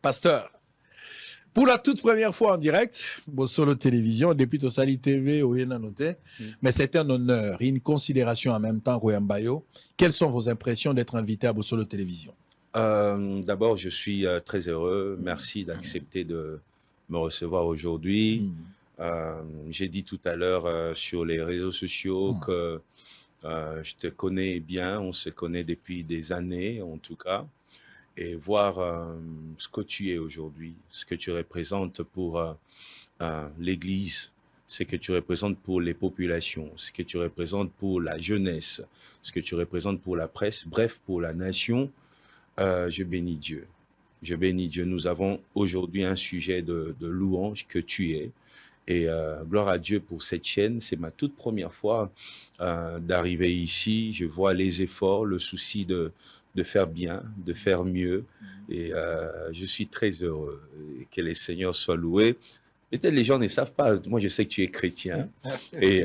Pasteur, pour la toute première fois en direct, Bossolo Télévision, depuis Tosali TV, mais c'est un honneur et une considération en même temps, Royambayo. Quelles sont vos impressions d'être invité à Bossolo Télévision? D'abord, je suis très heureux. Merci d'accepter de me recevoir aujourd'hui. J'ai dit tout à l'heure sur les réseaux sociaux que je te connais bien, on se connaît depuis des années en tout cas, et voir ce que tu es aujourd'hui, ce que tu représentes pour l'Église, ce que tu représentes pour les populations, ce que tu représentes pour la jeunesse, ce que tu représentes pour la presse, bref, pour la nation. Je bénis Dieu. Je bénis Dieu. Nous avons aujourd'hui un sujet de louange que tu es. Et gloire à Dieu pour cette chaîne. C'est ma toute première fois d'arriver ici. Je vois les efforts, le souci de faire bien, de faire mieux. Et je suis très heureux. Et que les Seigneurs soient loués. Peut-être les gens ne savent pas. Moi, je sais que tu es chrétien. Et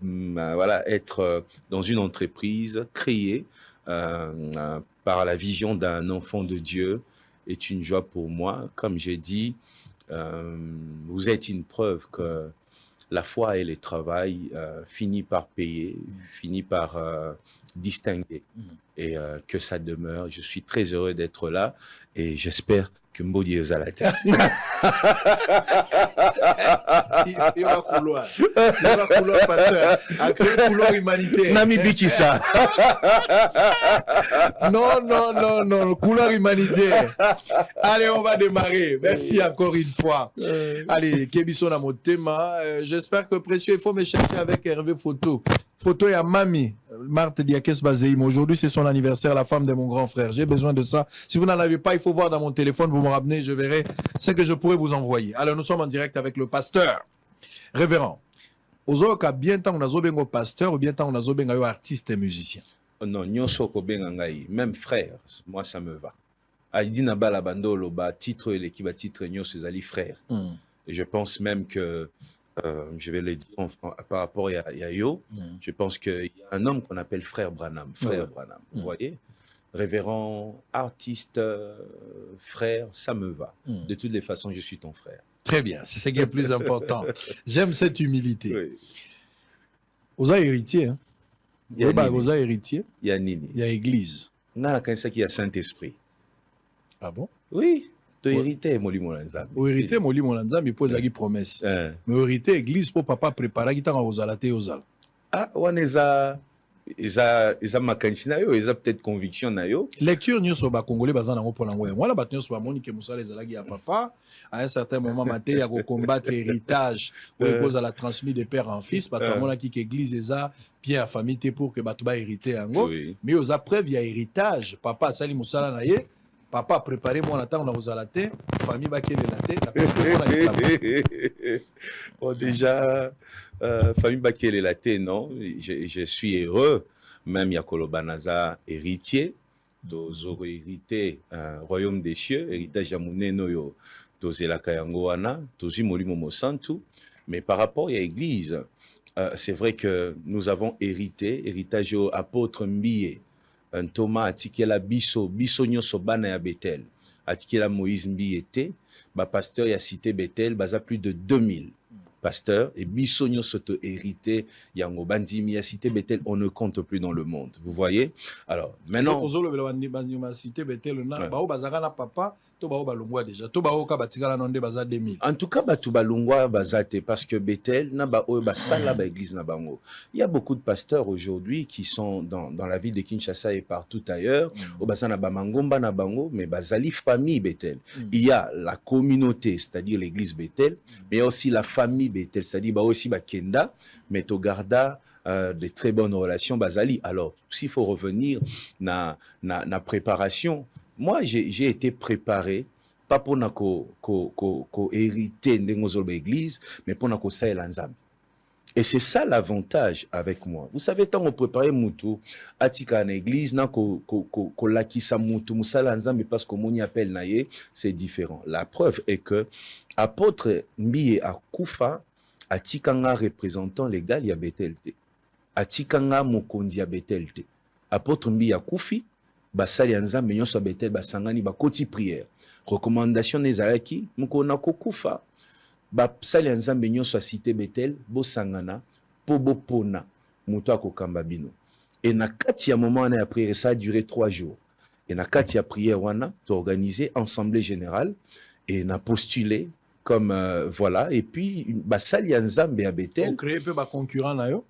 voilà, être dans une entreprise créée par la vision d'un enfant de Dieu est une joie pour moi. Comme j'ai dit, vous êtes une preuve que la foi et le travail finit par payer, finit par distinguer et que ça demeure. Je suis très heureux d'être là et j'espère que Mbodi est à la tête. Il va couloir. Il va couloir, pasteur. À créer couloir humanité. Nami Bikissa. Non, couloir humanité. Allez, on va démarrer. Merci encore une fois. Allez, Kebiso na motema. J'espère que précieux, il faut me chercher avec Hervé Photo. Photo et à Mami, Marthe Diakes Bazéim. Aujourd'hui, c'est son anniversaire, la femme de mon grand frère. J'ai besoin de ça. Si vous n'en avez pas, il faut voir dans mon téléphone, vous me ramenez, je verrai ce que je pourrais vous envoyer. Alors, nous sommes en direct avec le pasteur. Révérend. Ozoka, bien tant on a zobengo pasteur ou bien tant on a zobengo artiste et musicien? Non, nyonso ko bengangai, même frère, moi ça me va. Aïdi Nabala Bandolo, ba titre l'équipe titre nyonso ezali frère. Et je pense même que je vais le dire par rapport à Yo, je pense qu'il y a un homme qu'on appelle frère Branham. Frère Branham, vous voyez? Révérend, artiste, frère, ça me va. De toutes les façons, je suis ton frère. Très bien, c'est ce qui est plus important. J'aime cette humilité. Oui. Vous avez héritier, hein? Vous avez héritier? Il y a Nini. Il y a église. Il y a Saint-Esprit. Ah bon? Oui. Tu hérité Moli Molanzam. Vous héritez Moli Molanzam, il pose la promesse. Mais vous héritez église pour papa préparer qui t'a aux alatés aux al. Ah, on est à. Ils ont makanisi yo, ils ont peut-être conviction na yo. Lecture news sur ba congolais bazana ngo pour l'envoyer. Moi la battu sur Monique Moussa les alagi à papa à un certain moment maté ya combattre héritage ou cause à la transmis de père en fils parce que mon qui église eza bien famille pour que batuba hériter ango mais aux preuve il y a héritage papa sali Moussa na ye papa préparé mon attend on a aux alaté famille bakele la bon déjà famille Bakele Laté, non, je suis heureux, même Yakolo Banaza, héritier, d'Ozoro hérité, royaume des cieux, héritage Jamouné Noyo, Tozela Kayangoana, Tozi Molimo Mosantu, mais par rapport à l'église, c'est vrai que nous avons hérité, héritage au apôtre Mbiye, un Thomas Atikela Biso Nyoso Bana ya Bethel, Atikela Moïse Mbiye Té, pasteur y a cité Bethel, baza plus de 2000. Pasteur et Bissonio soto hérité yango bandimi a cité Bethel, on ne compte plus dans le monde, vous voyez. Alors maintenant en tout cas batubalungwa bazate parce que Bethel na ba sala ba église na bango. Il y a beaucoup de pasteurs aujourd'hui qui sont dans la ville de Kinshasa et partout ailleurs au bazana ba mangomba na bango mais bazali famille Bethel. Il y a la communauté, c'est-à-dire l'église Bethel, mais il y a aussi la famille Bethel, c'est-à-dire aussi Kenda, mais Togarda, de très bonnes relations Bazali. Alors, s'il faut revenir na préparation, moi j'ai été préparé pas pour hériter de l'église, mais pour nako sa elanzam. Et c'est ça l'avantage avec moi. Vous savez, tant on prépare Moutou, Atika en église, na ko lakisa Moutou, Moussala Nzambe, parce que mon appelle naye, c'est différent. La preuve est que apôtre Mbiye a Koufa, Atikanga représentant légal, ya Betelte. Atikanga Mokondi ya Betelte. Apôtre Mbiye a Koufi, basali nzambe nyonso Betel basangani bakoti prière recommandation nezalaki mukona kokufa basali nzambe nyonso cité Betel bosangana po bopona muto akokamba bino et na kati ya moment na prière ça a duré 3 jours et na kati ya prière wana to organiser assemblée générale et na postulé comme voilà et puis basali nzambe ya Betel créer peu ba concurrent na yo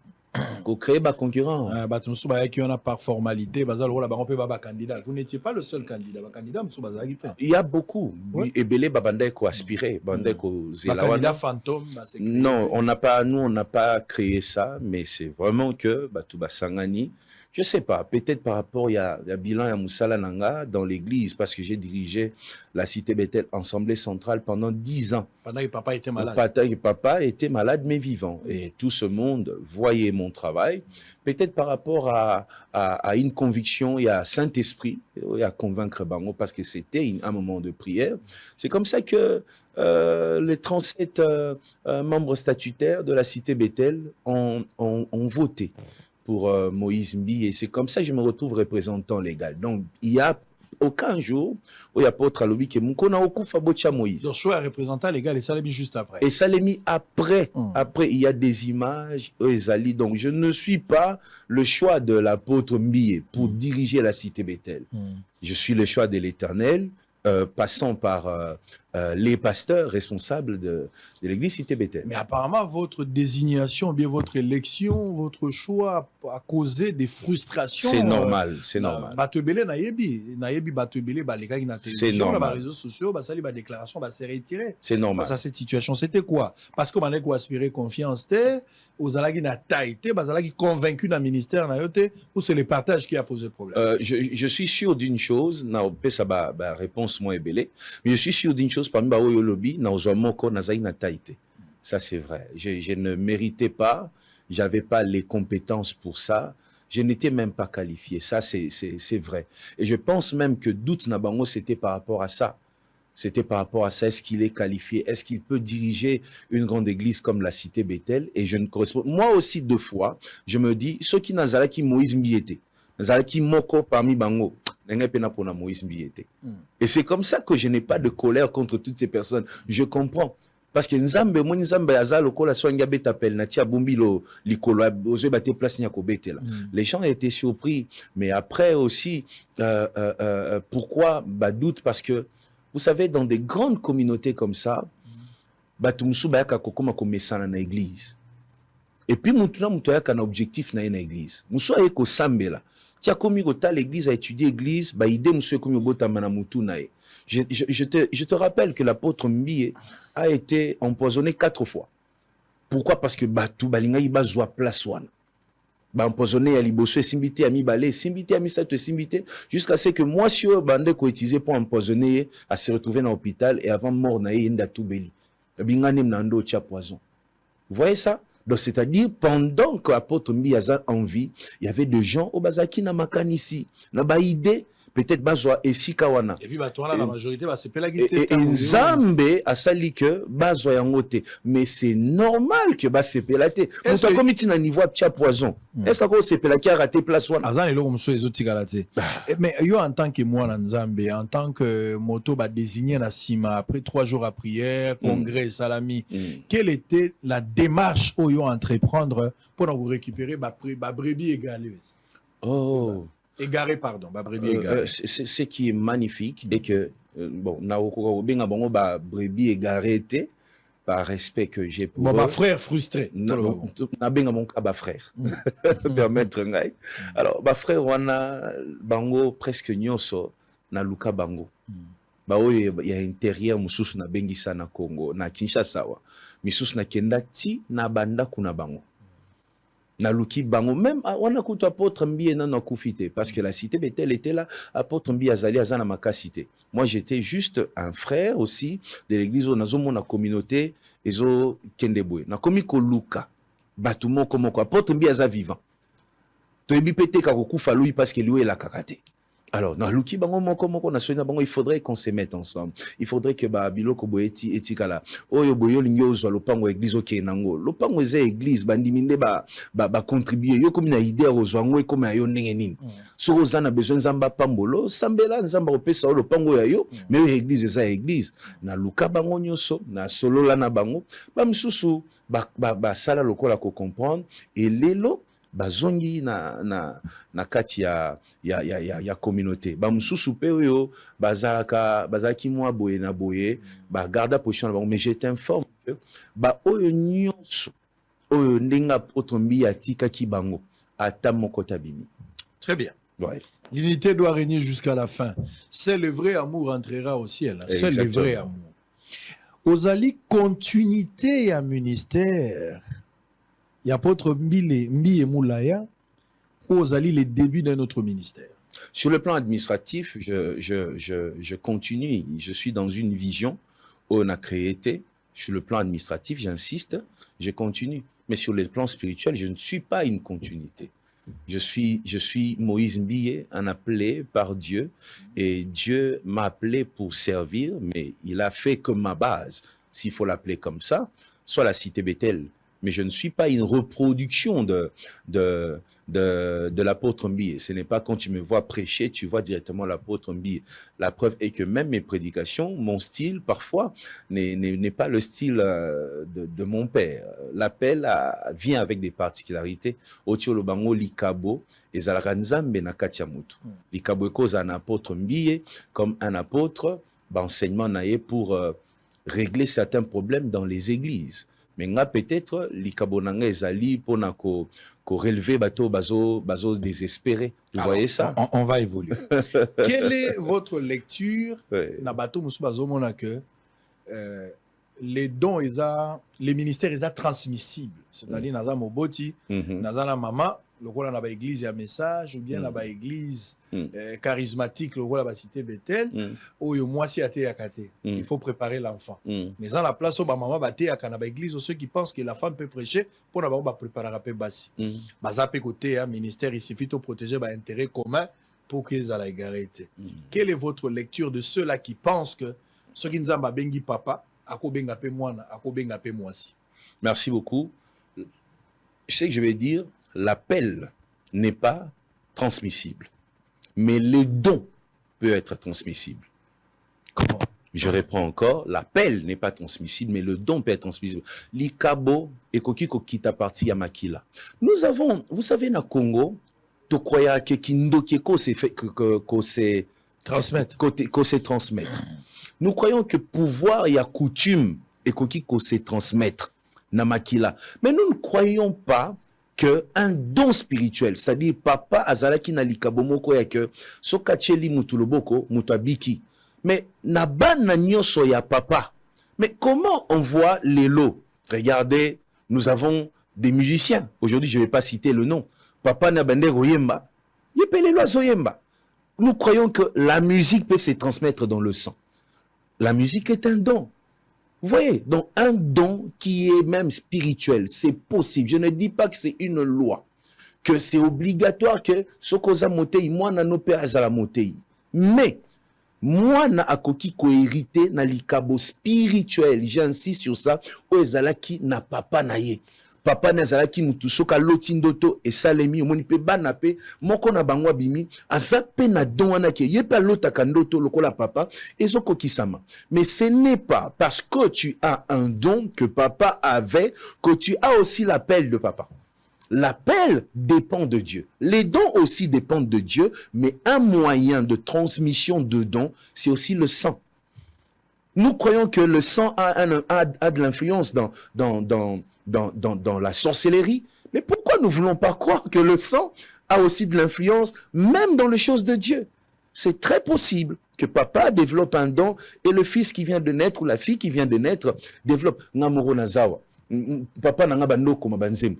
ko créer ba concurrent batumsu ba qui on a par formalité bazal rola ba on peut ba candidat vous n'étiez pas le seul candidat ba candidat msu bazali fait il y a beaucoup et belé babanda ko aspirer banda ko zela candidat fantôme non on n'a pas créé ça mais c'est vraiment que batu basangani je sais pas, peut-être par rapport il y a bilan à Moussala Nanga dans l'église parce que j'ai dirigé la cité Bethel Assemblée centrale pendant 10 ans. Pendant que papa était malade. Papa était malade mais vivant et tout ce monde voyait mon travail. Peut-être par rapport à une conviction, il y a Saint-Esprit, il y a convaincre Bango parce que c'était un moment de prière. C'est comme ça que les 37 membres statutaires de la cité Bethel ont voté pour Moïse Mbi, et c'est comme ça que je me retrouve représentant légal. Donc, il y a aucun jour où il y a pas autre lobby que Moukona Okufa Bocha Moïse. Donc, choix représentant légal et ça l'a mis juste après. Et ça l'a mis après. Après, il y a des images, Ezali. Donc, je ne suis pas le choix de l'apôtre Mbi pour diriger la cité Bethel. Je suis le choix de l'Éternel, passant par les pasteurs responsables de l'église cité Bethel. Mais apparemment, votre désignation, bien votre élection, votre choix a causé des frustrations. C'est normal, c'est normal. Batebele nayebi Batebele balega qui na télévision, les réseaux sociaux, basali ba déclaration, ba s'est retiré. C'est normal. Face à cette situation, c'était quoi? Parce que on a aspiré confiance aux alagi na taïté, bazalagi convaincu dans le ministère na yote, ou c'est le partage qui a posé problème. Je suis sûr d'une chose, na ça ba réponse moi belé, mais je suis sûr d'une chose parmi ba oyo lobby na ozomoko na zai na taïté. Ça c'est vrai. Je ne méritais pas, j'avais pas les compétences pour ça. Je n'étais même pas qualifié. Ça c'est vrai. Et je pense même que doute na bango c'était par rapport à ça. C'était par rapport à ça, est-ce qu'il est qualifié? Est-ce qu'il peut diriger une grande église comme la cité Bethel? Et je ne correspond. Moi aussi, 2 fois, je me dis, ceux qui n'azala qui Moïse Mbiété, n'azala qui moko parmi bango, n'engé pena pona Moïse Mbiété. Et c'est comme ça que je n'ai pas de colère contre toutes ces personnes. Je comprends. Parce que Nzambe, mon Nzambe azal lokola soinga betapel na tia bumbi lo likolo ozo bate place nya ko betela. Les gens étaient surpris, mais après aussi pourquoi doute parce que vous savez, dans des grandes communautés comme ça, batumsu bayaka kokoma komesana na église. Et puis mutuna mutoyaka na objectif na église. Musu ayeko sambela. Tia komi kota l'église a étudié église, ba ide musu komi bota mana mutu na ye. Je te rappelle que l'apôtre Mbié a été empoisonné 4 fois. Pourquoi? Parce que batu balinga iba zwa place wana. Ba empoisonné à liboso et simbité à mi balé, simbité à mi sato simbité, jusqu'à ce que moi sur bande ko utilisé pour empoisonner à se retrouver dans l'hôpital et avant mort na yenda tout beli. Bingane mnando tia poison. Vous voyez ça? Donc c'est-à-dire pendant que l'apôtre Mbi a envie, il y avait des gens au bazaki na makanisi, na ba idée peut-être bazwa esika wana. Et puis la majorité va se pelagiter. Et Nzambe a sali que bazwa yangote, mais c'est normal que ba se pelate. Muto komiti na niveau tia poison. Est-ce que se pelaki a raté place wana? Azan elo mso ezoti galate. Mais yo en tant que moi na Nzambe, en tant que moto ba désigné na sima après 3 jours à prière, congrès salami, quelle était la démarche au yo entreprendre pour vous récupérer ba brebis égaleuse? Oh. Égaré, pardon, brebis égaré. Ce qui est magnifique et que, bon, na benga bongo ba brebis égaré était, par respect que j'ai pour eux. Bon, frère frustré. Na benga mon ba frère. Permettre ngai. Alors, ba frère wana bango presque nyonso na luka bango. Ba oyo ya intérieur mususu na bengisa na Congo, na Kinshasa wa. Misusu na kenda ti na banda kuna bango. Na luki bango même wana kutu apôtre Mbi na kufite parce que la cité Bethel était là, apôtre Mbi azali azana makasité. Moi j'étais juste un frère aussi de l'église où nazo mona communauté ezo kendeboy na komi ko luka batumo comme quoi apôtre Mbi aza vivant to ebi pété ka kokufa lui parce que lui est la kakate Alors, dans Luki bango moko moko na soina bango, il faudrait qu'on se mette ensemble. Il faudrait que ba biloko boeti etikala. Oyo boyo lingi ozwa lopango église oke nango. Lopango eza église bandiminde ba contribuer. Yo comme na idée ozwa ngo comme ayo ndenge nini. So ozana besoin nzamba pambolo, sambela nzamba opesa lopango ya yo, mais yo église eza église. Na luka bango nyoso, na solola na bango, ba msusu ba sala lokola ko comprendre et lelo bazongi na kati ya communauté ba mususu pe oyo bazaki mwa boye na boye ba garda position na bango, mais je t'informe que ba oyo nyonso oyo ndenga otombi atika ki bango ata moko tabimi. Très bien. Ouais. L'unité doit régner jusqu'à la fin. C'est le vrai amour entrera au ciel. C'est le vrai amour. Ozali continuité à ministère. Il y a apôtre Mbi et Moulaya, Ozali les débuts de notre ministère. Sur le plan administratif, je continue. Je suis dans une vision où on a créé. Sur le plan administratif, j'insiste, je continue. Mais sur le plan spirituel, je ne suis pas une continuité. Je suis Moïse Mbiye, un appelé par Dieu. Et Dieu m'a appelé pour servir, mais il a fait comme ma base, s'il faut l'appeler comme ça, soit la cité Bethel. Mais je ne suis pas une reproduction de l'apôtre Mbiye. Ce n'est pas quand tu me vois prêcher, tu vois directement l'apôtre Mbiye. La preuve est que même mes prédications, mon style, parfois, n'est pas le style de mon père. L'appel vient avec des particularités. Otio Lobango, Likabo, et Zalakanzambe na Katiamutu. Likabo est un apôtre Mbiye, comme un apôtre, enseignement naïe pour régler certains problèmes dans les églises. Mais peut-être l'ikabonanga ezali pour ko relever bateau bazo désespéré. Vous voyez ça? On va évoluer. Quelle est votre lecture na bateau musu bazo mona que les dons les ministères sont transmissibles. C'est-à-dire naza moboti, naza la mama, le rôle na ba église ya message ou bien na ba église charismatique, le rôle na ba cité Bethel, ou yo moi si até yakate. Il faut préparer l'enfant. Mais dans la place où ba maman ba té yakana ba église, ceux qui pensent que la femme peut prêcher pour na ba préparer rapé basi. Baza pe côté un ministère il suffit de protéger ba intérêt commun pour qu'ils aient égaré. Quelle est votre lecture de ceux-là qui pensent que ceux qui nzamba bengi papa ako benga pe mwana, ako benga pe mwasi? Merci beaucoup. Je sais que je vais dire, l'appel n'est pas transmissible, mais le don peut être transmissible. Comment? Je reprends encore, l'appel n'est pas transmissible, mais le don peut être transmissible. Likabo et Koki Kokita parti à Makila. Nous avons, vous savez, na Congo, tu croyais que Kindokeko s'est fait, qu'on s'est transmettre. Nous croyons que pouvoir et à coutume et Koki qu'on s'est transmettre. Namakila. Mais nous ne croyons pas qu'un don spirituel, c'est-à-dire papa azalaki na likabomo koya que sokacheli mutuloboko mutabiki. Mais naban na nyoso ya papa. Mais comment on voit les lots? Regardez, nous avons des musiciens. Aujourd'hui, je ne vais pas citer le nom. Papa Nabande Royemba. Yepelelo Zoyemba. Nous croyons que la musique peut se transmettre dans le sang. La musique est un don. Vous voyez, donc un don qui est même spirituel, c'est possible. Je ne dis pas que c'est une loi, que c'est obligatoire que ce qu'on a monté, moi, n'a nos pères à la monté. Mais, moi, n'a akoki ko hérité, n'a likabo spirituel, j'insiste sur ça, oezalaki n'a papa naye. Papa nazalaki mutu soka lotindoto et salemi omoni pe banape moko na bangwa bimi azape na don wana ke yepa lota kandoto lokola papa ezoko kisama. Mais ce n'est pas parce que tu as un don que papa avait que tu as aussi l'appel de papa. L'appel dépend de Dieu. Les dons aussi dépendent de Dieu, mais un moyen de transmission de dons, c'est aussi le sang. Nous croyons que le sang a de l'influence dans la sorcellerie, mais pourquoi nous ne voulons pas croire que le sang a aussi de l'influence même dans les choses de Dieu? C'est très possible que papa développe un don et le fils qui vient de naître ou la fille qui vient de naître développe. Papa n'a pas de banzem.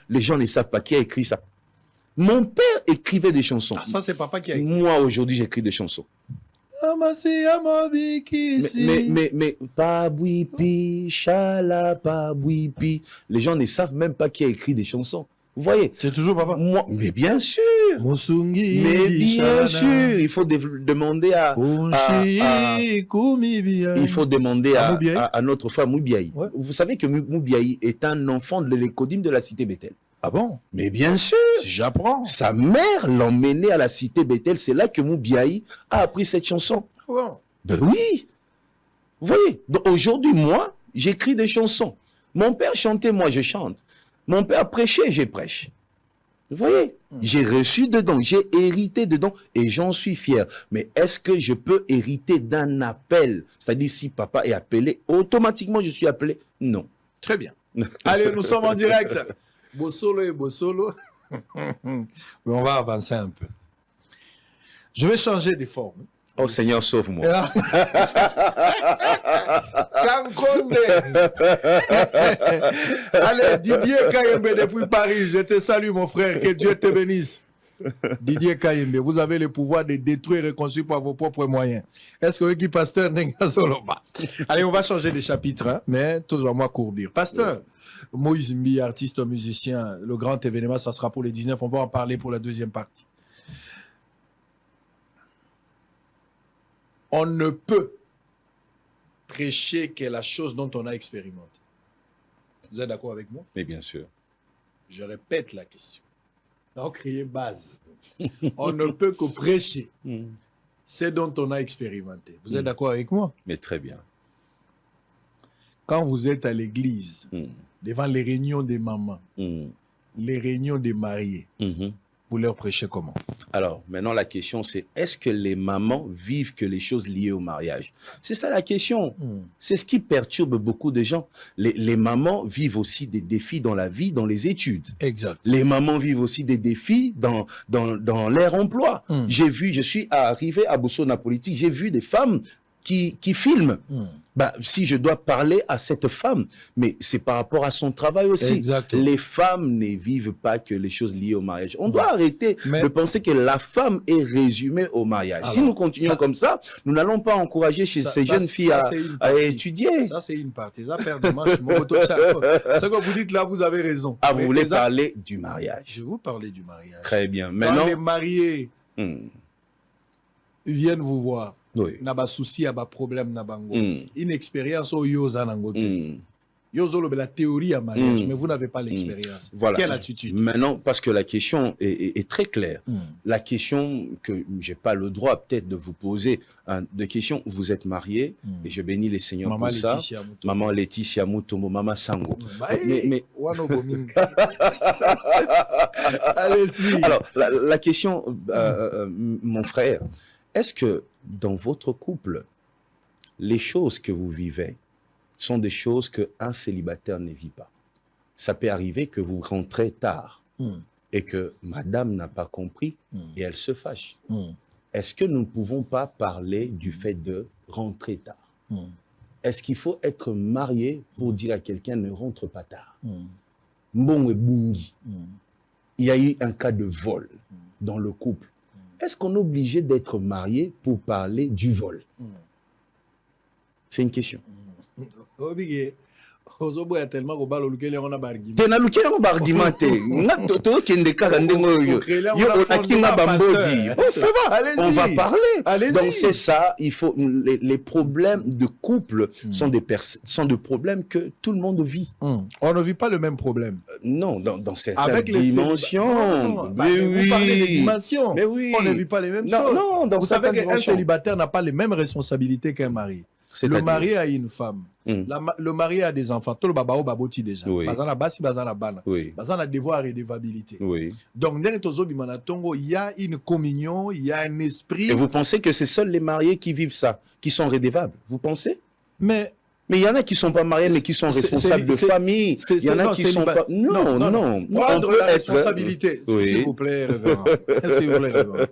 Les gens ne savent pas qui a écrit ça. Mon père écrivait des chansons. Ah, ça c'est papa qui a écrit. Moi aujourd'hui j'écris des chansons. Mais Pabouipi, Chala, Pabouipi. Les gens ne savent même pas qui a écrit des chansons. Vous voyez? C'est toujours papa. Moi, mais bien sûr. Musungi. Mais bien sûr, il faut demander il faut demander à notre frère Moubiaï. Ouais. Vous savez que Moubiaï est un enfant de l'écodyme de la cité Bethel. Ah bon? Mais bien sûr. Si j'apprends. Sa mère l'emmenait à la cité Bethel. C'est là que Moubiaï a appris cette chanson. Ah bon? Ben oui. Vous voyez? Donc aujourd'hui, moi, j'écris des chansons. Mon père chantait, moi je chante. Mon père prêchait, je prêche. Vous voyez? J'ai reçu dedans, j'ai hérité dedans et j'en suis fier. Mais est-ce que je peux hériter d'un appel? C'est-à-dire si papa est appelé, automatiquement je suis appelé? Non. Très bien. Allez, nous sommes en direct. Bossolo et Bossolo. Mais on va avancer un peu. Je vais changer de forme. Oh Seigneur, sauve-moi. Kankonde. Allez, Didier Kayembe depuis Paris, je te salue mon frère, que Dieu te bénisse. Didier Kayembe, vous avez le pouvoir de détruire et construire par vos propres moyens. Est-ce que vous pasteur Nengasoloba? Allez, on va changer de chapitre, hein, mais toujours moi courbir. Pasteur Moïse Mbi, artiste, musicien, le grand événement, ça sera pour les 19, on va en parler pour la deuxième partie. On ne peut prêcher que la chose dont on a expérimenté. Vous êtes d'accord avec moi? Mais bien sûr. Je répète la question. On crée base. On ne peut que prêcher ce dont on a expérimenté. Vous êtes d'accord avec moi? Mais très bien. Quand vous êtes à l'église, devant les réunions des mamans, les réunions des mariés, vous leur prêchez comment? Alors, maintenant, la question, c'est est-ce que les mamans vivent que les choses liées au mariage? C'est ça la question. C'est ce qui perturbe beaucoup de gens. Les mamans vivent aussi des défis dans la vie, dans les études. Exact. Les mamans vivent aussi des défis dans leur emploi. Je suis arrivé à Bossona Politique, j'ai vu des femmes qui filment. Bah, si je dois parler à cette femme, mais c'est par rapport à son travail aussi. Exactement. Les femmes ne vivent pas que les choses liées au mariage. On doit arrêter de penser que la femme est résumée au mariage. Si nous continuons comme ça, nous n'allons pas encourager ces jeunes filles à étudier. Ça, c'est une partie. Ça, perd de match. Ce que vous dites là, vous avez raison. Ah, vous voulez parler du mariage? Je vais vous parler du mariage. Très bien. Maintenant, quand les mariés viennent vous voir, oui. Naba souci, naba problème, nabango. Une expérience au yoza nangote. Yozo la théorie à mariage, mais vous n'avez pas l'expérience. Voilà. Quelle attitude? Maintenant, parce que la question est très claire. La question que j'ai pas le droit peut-être de vous poser, de question, vous êtes marié, et je bénis les seigneurs Maman pour ça. Laetitia Mutombo. Maman Laetitia Mutombo, Maman Sango. Mais... Allez-y. Alors, la question, mon frère, est-ce que dans votre couple, les choses que vous vivez sont des choses qu'un célibataire ne vit pas? Ça peut arriver que vous rentrez tard et que madame n'a pas compris et elle se fâche. Est-ce que nous ne pouvons pas parler du fait de rentrer tard? Est-ce qu'il faut être marié pour dire à quelqu'un ne rentre pas tard? Mbongwe bungi. Il y a eu un cas de vol dans le couple. Est-ce qu'on est obligé d'être marié pour parler du vol? C'est une question. Tellement on a barguimé. Tena lukela ko barguimate. Nga toto kende kaka ndengo yo. Yo akinga bambodi. Bon, ça va. On va parler. Donc c'est ça, il faut les problèmes de couple sont des problèmes que tout le monde vit. On ne vit pas le même problème. Non, dans certaines dimensions. Mais oui. Vous parlez des dimensions. Mais oui. On ne vit pas les mêmes choses. Non, vous savez qu'un célibataire n'a pas les mêmes responsabilités qu'un mari. Le mari a une femme. Le mari a des enfants. Tout le babao baboti déjà. Bazana basi, bazana bana. Bazana devoir et redevabilité. Donc, il y a une communion, il y a un esprit. Et vous pensez que c'est seuls les mariés qui vivent ça, qui sont redevables? Vous pensez? Mais il y en a qui ne sont pas mariés, mais qui sont responsables de famille. Il y en a qui ne sont pas... Non. Prendre la responsabilité. S'il vous plaît, révérend. S'il vous plaît, révérend.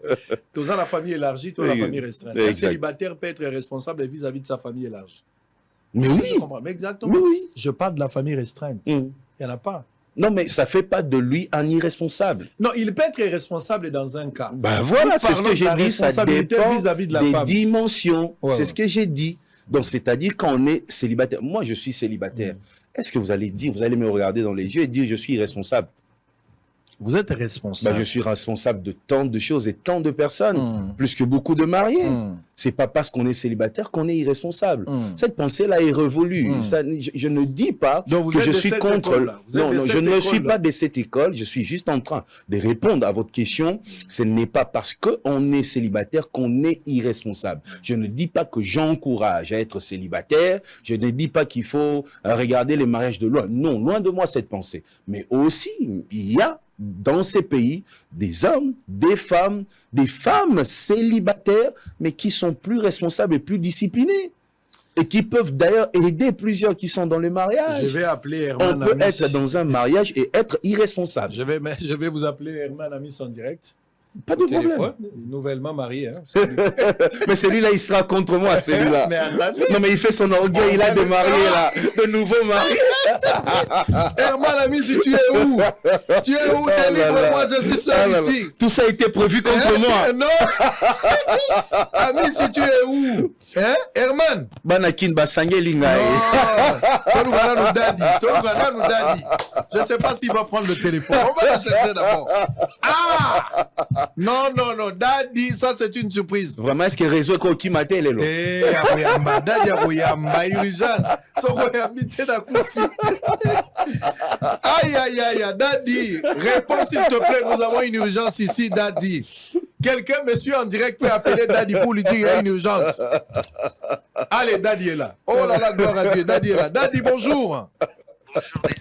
Tous la famille élargie, tous la famille restreinte. Un célibataire peut être responsable vis-à-vis de sa famille élargie. Mais oui. Mais exactement. Mais oui. Je parle de la famille restreinte. Il n'y en a pas. Non, mais ça ne fait pas de lui un irresponsable. Non, il peut être irresponsable dans un cas. Ben voilà, c'est ce que j'ai dit, ça dépend vis-à-vis de la des femme. dimensions. Ouais, c'est ce que j'ai dit. Donc, c'est-à-dire quand on est célibataire. Moi, je suis célibataire. Est-ce que vous allez me regarder dans les yeux et dire je suis irresponsable? Vous êtes responsable. Ben, je suis responsable de tant de choses et tant de personnes, plus que beaucoup de mariés. C'est pas parce qu'on est célibataire qu'on est irresponsable. Cette pensée-là est révolue. Ça, je ne dis pas que je suis contre. Non, je ne suis pas de cette école. Je suis juste en train de répondre à votre question. Ce n'est pas parce qu'on est célibataire qu'on est irresponsable. Je ne dis pas que j'encourage à être célibataire. Je ne dis pas qu'il faut regarder les mariages de loin. Non, loin de moi cette pensée. Mais aussi, il y a dans ces pays, des hommes, des femmes célibataires, mais qui sont plus responsables et plus disciplinés. Et qui peuvent d'ailleurs aider plusieurs qui sont dans le mariage. Je vais appeler Herman. On peut être dans un mariage et être irresponsable. Je vais vous appeler Herman Amis en direct. Pas de problème. Nouvellement marié. Hein, mais celui-là, il sera contre moi, celui-là. Non, mais il fait son orgueil, il a des mariés, là. De nouveaux mariés. Herman Ami, si tu es où? Tu es où? Délivre-moi, je suis seul ici. Tout ça a été prévu contre moi. Non. Ami, si tu es où? Hein? Herman? Banakin Basangé Lingaï. Je ne sais pas s'il va prendre le téléphone. On va le chercher d'abord. Ah! Non, Daddy, ça c'est une surprise. Vraiment, est-ce que réseau est qui m'a télé là? Eh, Daddy, urgence. Aïe, Daddy, réponds s'il te plaît, nous avons une urgence ici, Daddy. Quelqu'un me suit en direct peut appeler Daddy pour lui dire qu'il y a une urgence. Allez, Daddy est là. Oh là là, gloire à Dieu, Daddy est là. Daddy, bonjour. Bonjour, DJ.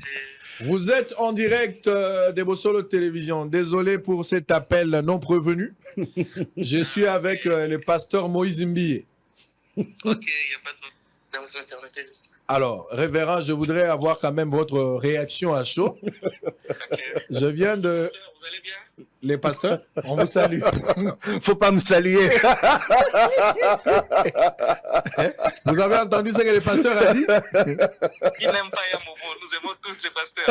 Vous êtes en direct des Bossolo Télévision. Désolé pour cet appel non prévenu. Je suis avec le pasteur Moïse Mbie. Ok, il n'y a pas de problème. Alors, révérend, je voudrais avoir quand même votre réaction à chaud. Okay. Je viens de... Vous allez bien? Les pasteurs, on vous salue. Faut pas me saluer. Vous avez entendu ce que le pasteur a dit? Il n'aime pas Yamobo, nous aimons tous les pasteurs.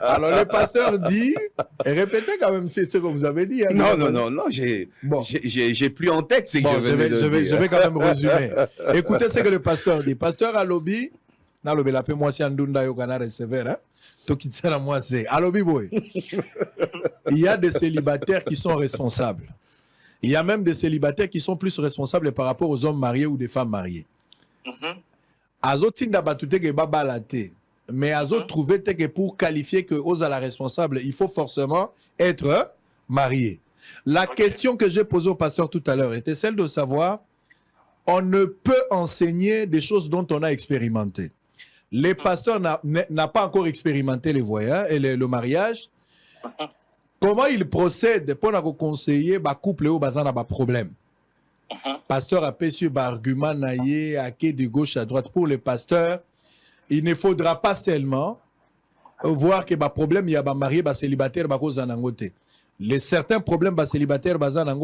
Alors le pasteur dit, et répétez quand même ce que vous avez dit. Hein, non, j'ai plus en tête ce que je vais quand même résumer. Écoutez ce que le pasteur dit. Pasteur à lobby, na lobby la paix moi si andunda yo kana recevoir, hein. Moi c'est Alobi boy. Il y a des célibataires qui sont responsables. Il y a même des célibataires qui sont plus responsables par rapport aux hommes mariés ou des femmes mariées. Azotinda batute ke babalate, mais azo trouvé que pour qualifier que aux à la responsable, il faut forcément être marié. La question que j'ai posée au pasteur tout à l'heure était celle de savoir, on ne peut enseigner des choses dont on a expérimenté. Les pasteurs n'ont pas encore expérimenté les voyages et le mariage. Comment ils procèdent pour nous conseiller les couples ou les problèmes? Pasteur a péché par argument de gauche à droite. Pour les pasteurs, il ne faudra pas seulement voir que les problèmes il y a mariés, célibataires, les certains problèmes célibataires,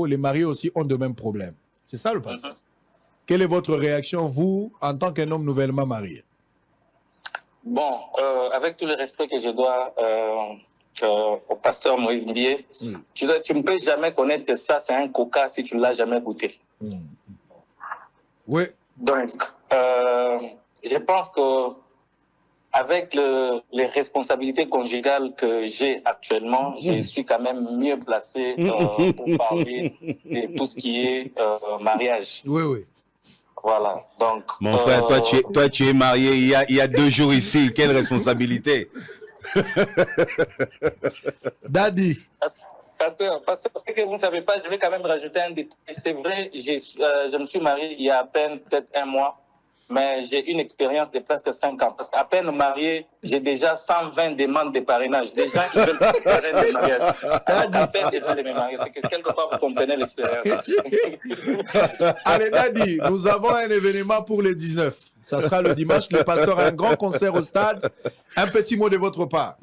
les mariés aussi ont de mêmes problèmes. C'est ça le pasteur. Quelle est votre réaction, vous, en tant qu'un homme nouvellement marié? Bon, avec tout le respect que je dois au pasteur Moïse Mbie, tu ne peux jamais connaître que ça, c'est un coca si tu ne l'as jamais goûté. Oui. Donc, je pense que avec les responsabilités conjugales que j'ai actuellement, je suis quand même mieux placé pour parler de tout ce qui est mariage. Oui. Voilà, donc... Mon frère, toi, tu es marié il y a 2 jours ici. Quelle responsabilité? Daddy. Pasteur, ce que vous ne savez pas, je vais quand même rajouter un détail. C'est vrai, je me suis marié il y a à peine peut-être 1 mois, mais j'ai une expérience de presque 5 ans. Parce qu'à peine marié, j'ai déjà 120 demandes de parrainage. Des gens qui veulent parrainer le mariage. Alors, à peine je vais me marier. C'est que quelque part, vous comprenez l'expérience. Allez, Daddy, nous avons un événement pour les 19. Ça sera le dimanche. Le pasteur a un grand concert au stade. Un petit mot de votre part.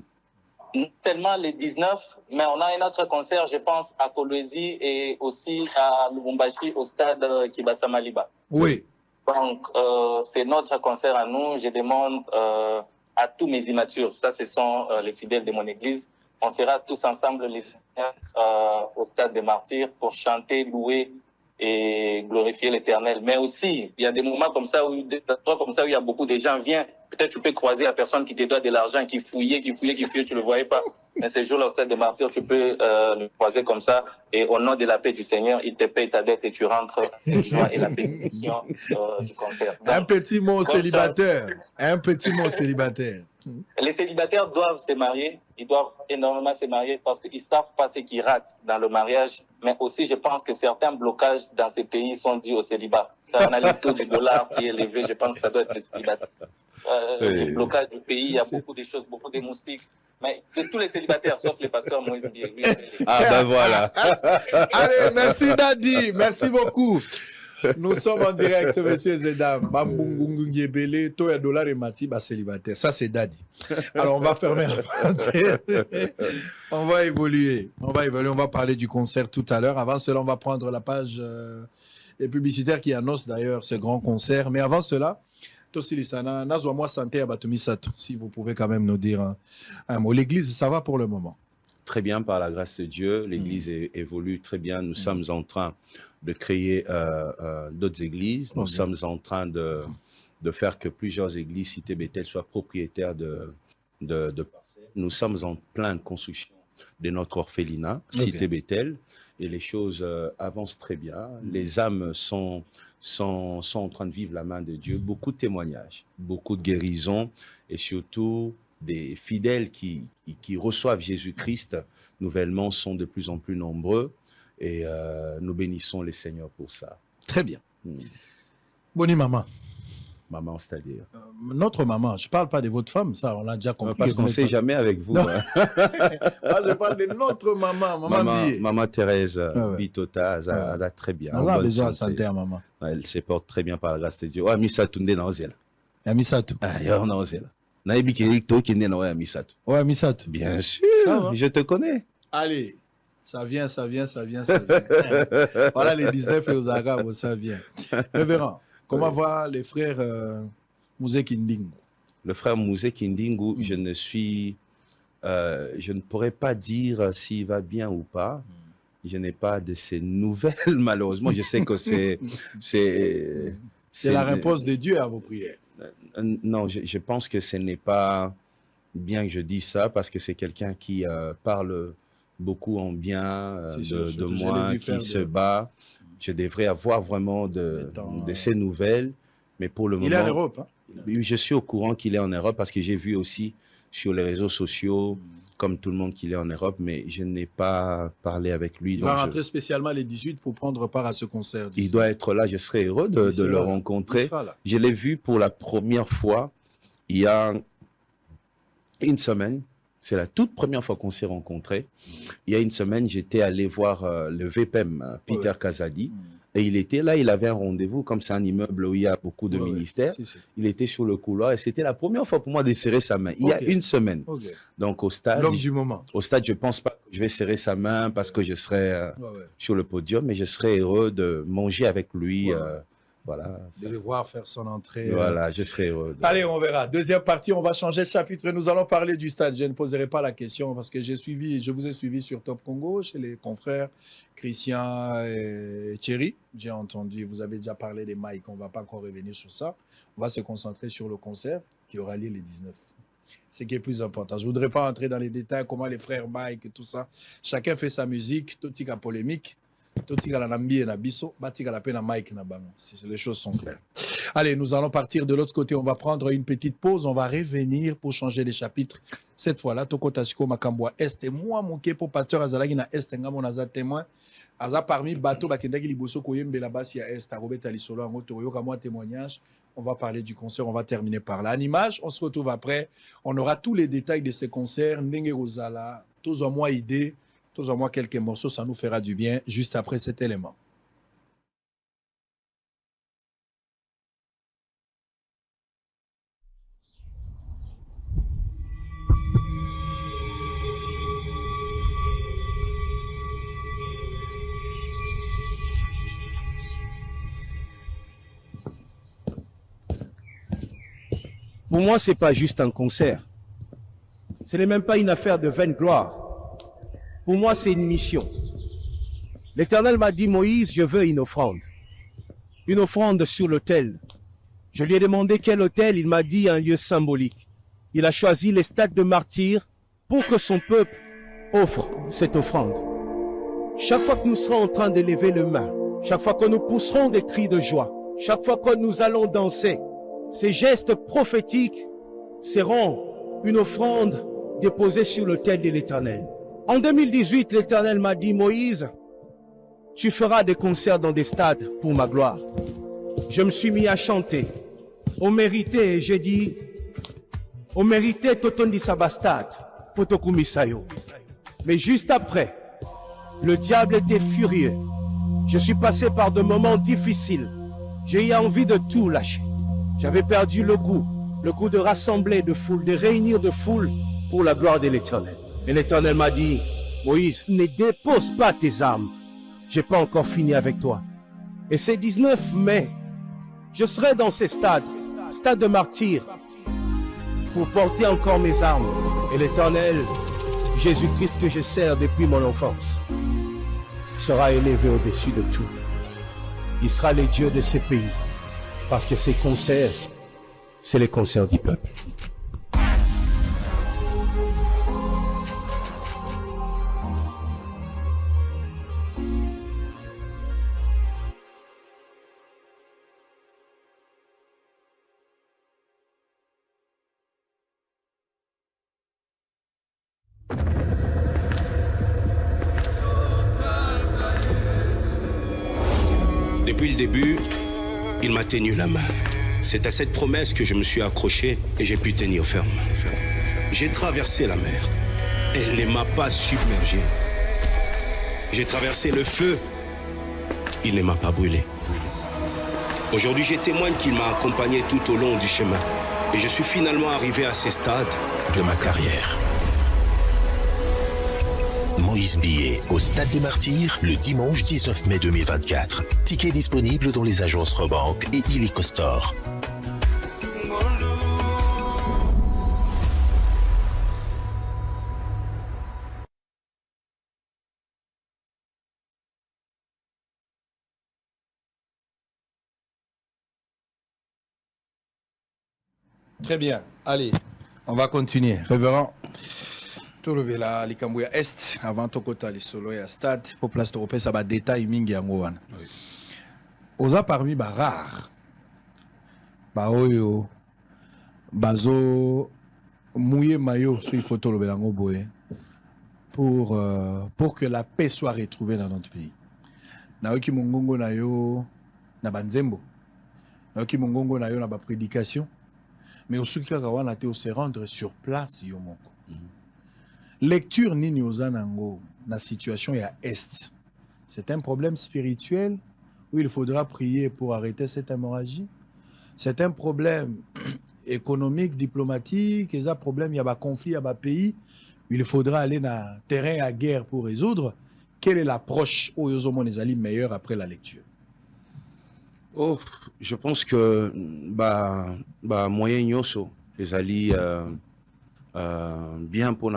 Tellement les 19, mais on a un autre concert, je pense, à Kolwezi et aussi à Lubumbashi au stade Kibasa Maliba. Oui. Donc, c'est notre concert à nous. Je demande à tous mes immatures. Ça, ce sont les fidèles de mon église. On sera tous ensemble les au stade des martyrs pour chanter, louer et glorifier l'Éternel. Mais aussi, il y a des moments comme ça où il y a beaucoup de gens. Viens, peut-être tu peux croiser la personne qui te doit de l'argent, qui fouillait, tu ne le voyais pas. Mais ces jours-là, au stade des martyrs, tu peux le croiser comme ça. Et au nom de la paix du Seigneur, il te paye ta dette et tu rentres avec joie et la bénédiction du concert. Donc, un petit mot célibataire. Un petit mot célibataire. Les célibataires doivent se marier, ils doivent énormément se marier parce qu'ils ne savent pas ce qu'ils ratent dans le mariage. Mais aussi, je pense que certains blocages dans ces pays sont dus au célibat. On a le taux du dollar qui est élevé, je pense que ça doit être le célibat. Le blocage du pays, il y a beaucoup de choses, beaucoup de moustiques. Mais de tous les célibataires, sauf les pasteurs Moïse Bié. Ah ben voilà. Allez, merci Dadi, merci beaucoup. Nous sommes en direct, messieurs et dames. Bambungungungebele, Toya Dollar et Mati, célibataire. Ça, c'est Dadi. Alors, on va fermer la parenthèse. On va évoluer. On va parler du concert tout à l'heure. Avant cela, on va prendre la page publicitaire qui annonce d'ailleurs ce grand concert. Mais avant cela, Tosilisana, Nazwa santé à Batumisato. Si vous pouvez quand même nous dire un mot. L'église, ça va pour le moment? Très bien, par la grâce de Dieu. L'église évolue très bien. Nous sommes en train de créer d'autres églises. Nous sommes en train de faire que plusieurs églises Cité Bethel soient propriétaires de parcelles. Nous sommes en pleine construction de notre orphelinat, Cité Bethel, et les choses avancent très bien. Les âmes sont en train de vivre la main de Dieu. Beaucoup de témoignages, beaucoup de guérisons, et surtout des fidèles qui reçoivent Jésus-Christ nouvellement sont de plus en plus nombreux. Et nous bénissons les Seigneurs pour ça. Très bien. Boni maman. Maman, c'est-à-dire notre maman. Je ne parle pas de votre femme, ça, on l'a déjà compris. Parce qu'on ne sait jamais avec vous. Hein. Je parle de notre maman. Maman Thérèse Bitota, elle a très bien. Elle a besoin de santé à maman. Elle se porte très bien par la grâce de Dieu. Oh, Misatou nde na ozela. Misatou. Ah, ya na ozela. Na ebiki to ki nde na wa Misatou. Ouais, Misatou. Bien sûr, je te connais. Allez. Ça vient. Voilà les 19 et aux Arabes, ça vient. Révérend, comment va les frères Mouzé Kindingu? Le frère Mouzé Kindingu, je ne pourrais pas dire s'il va bien ou pas. Je n'ai pas de ces nouvelles, malheureusement. Je sais que c'est la réponse de Dieu à vos prières. Non, je pense que ce n'est pas bien que je dise ça, parce que c'est quelqu'un qui parle beaucoup en bien de moi, qui se bat. Je devrais avoir vraiment de ces nouvelles, mais pour le moment... Il est en Europe, hein? Je suis au courant qu'il est en Europe, parce que j'ai vu aussi sur les réseaux sociaux, comme tout le monde, qu'il est en Europe, mais je n'ai pas parlé avec lui. Il va rentrer spécialement les 18 pour prendre part à ce concert. Il doit être là, je serais heureux de le rencontrer. Je l'ai vu pour la première fois il y a une semaine. C'est la toute première fois qu'on s'est rencontrés. Il y a une semaine, j'étais allé voir le VPM, Peter Kazadi. Et il était là, il avait un rendez-vous, comme c'est un immeuble où il y a beaucoup de ministères. Il était sur le couloir et c'était la première fois pour moi de serrer sa main. Il y a une semaine. Donc au stade, l'homme du moment. Au stade, je ne pense pas que je vais serrer sa main parce que je serai sur le podium, mais je serai heureux de manger avec lui. Voilà, de le voir faire son entrée. Voilà, je serai heureux. Allez, on verra. Deuxième partie, on va changer de chapitre. Nous allons parler du stade. Je ne poserai pas la question parce que je vous ai suivi sur Top Congo, chez les confrères Christian et Thierry. J'ai entendu, vous avez déjà parlé des Mike. On ne va pas encore revenir sur ça. On va se concentrer sur le concert qui aura lieu les 19. C'est ce qui est plus important. Je ne voudrais pas entrer dans les détails, comment les frères Mike et tout ça. Chacun fait sa musique, tout est polémique. Les choses sont claires. Allez, nous allons partir de l'autre côté. On va prendre une petite pause. On va revenir pour changer les chapitres. Cette fois-là, Toko Tashiko Makambwa Est. Et moi, mon pour pasteur Azalagi na Est, mon aza témoin. Aza parmi bateau Bakendaki Liboso Koyembe la bas à Est, à Robert Alisolo, en Otoyo, comme témoignage. On va parler du concert. On va terminer par là. En image, on se retrouve après. On aura tous les détails de ces concerts. Ndenge Rosala, tous en moi idée. Tous en moins quelques morceaux, ça nous fera du bien juste après cet élément. Pour moi, ce n'est pas juste un concert. Ce n'est même pas une affaire de vaine gloire. Pour moi, c'est une mission. L'Éternel m'a dit, Moïse, je veux une offrande. Une offrande sur l'autel. Je lui ai demandé quel autel, il m'a dit un lieu symbolique. Il a choisi les stades de martyrs pour que son peuple offre cette offrande. Chaque fois que nous serons en train de lever les mains, chaque fois que nous pousserons des cris de joie, chaque fois que nous allons danser, ces gestes prophétiques seront une offrande déposée sur l'autel de l'Éternel. En 2018, l'Éternel m'a dit, Moïse, tu feras des concerts dans des stades pour ma gloire. Je me suis mis à chanter. Au mérité, j'ai dit, au mérité, Totondi Sabastad, Potokumisayo. Mais juste après, le diable était furieux. Je suis passé par de moments difficiles. J'ai eu envie de tout lâcher. J'avais perdu le goût de rassembler de foule, de réunir de foule pour la gloire de l'Éternel. Et l'Éternel m'a dit, Moïse, ne dépose pas tes armes. J'ai pas encore fini avec toi. Et c'est 19 mai, je serai dans ces stades de martyrs, pour porter encore mes armes. Et l'Éternel, Jésus-Christ que je sers depuis mon enfance, sera élevé au-dessus de tout. Il sera le Dieu de ces pays, parce que ces concerts, c'est les concerts du peuple. Depuis le début, il m'a tenu la main. C'est à cette promesse que je me suis accroché et j'ai pu tenir ferme. J'ai traversé la mer. Elle ne m'a pas submergé. J'ai traversé le feu. Il ne m'a pas brûlé. Aujourd'hui, je témoigne qu'il m'a accompagné tout au long du chemin. Et je suis finalement arrivé à ces stades de ma carrière. Moïse Billet au Stade des Martyrs le dimanche 19 mai 2024. Tickets disponibles dans les agences Rebank et Illico Store. Très bien. Allez, on va continuer. Révérend. Tolovela Likambouya Est, avant Tokota, les solo et à stade, pour place européenne, ça va détail mingi yangoan. Oza parmi ba rare. Ba oyo. Bazo. Mouye mayo, sur il faut tolovela ngoboye. Pour que la paix soit retrouvée dans notre pays. Naoki Mongongo na yo, na banzembo. Naoki Mongongo na yo, na ba prédication. Mais au Soukika Kawana, te se rendre sur place, yomoko. Lecture nini ozanango na situation ya Est. C'est un problème spirituel où il faudra prier pour arrêter cette hémorragie. C'est un problème économique, diplomatique, et un problème, il y a un conflit, il y a un pays, il faudra aller dans terrain à guerre pour résoudre. Quelle est l'approche au Yozomo Nezali meilleure après la lecture? Oh, je pense que moyen yoso les alliés bien pour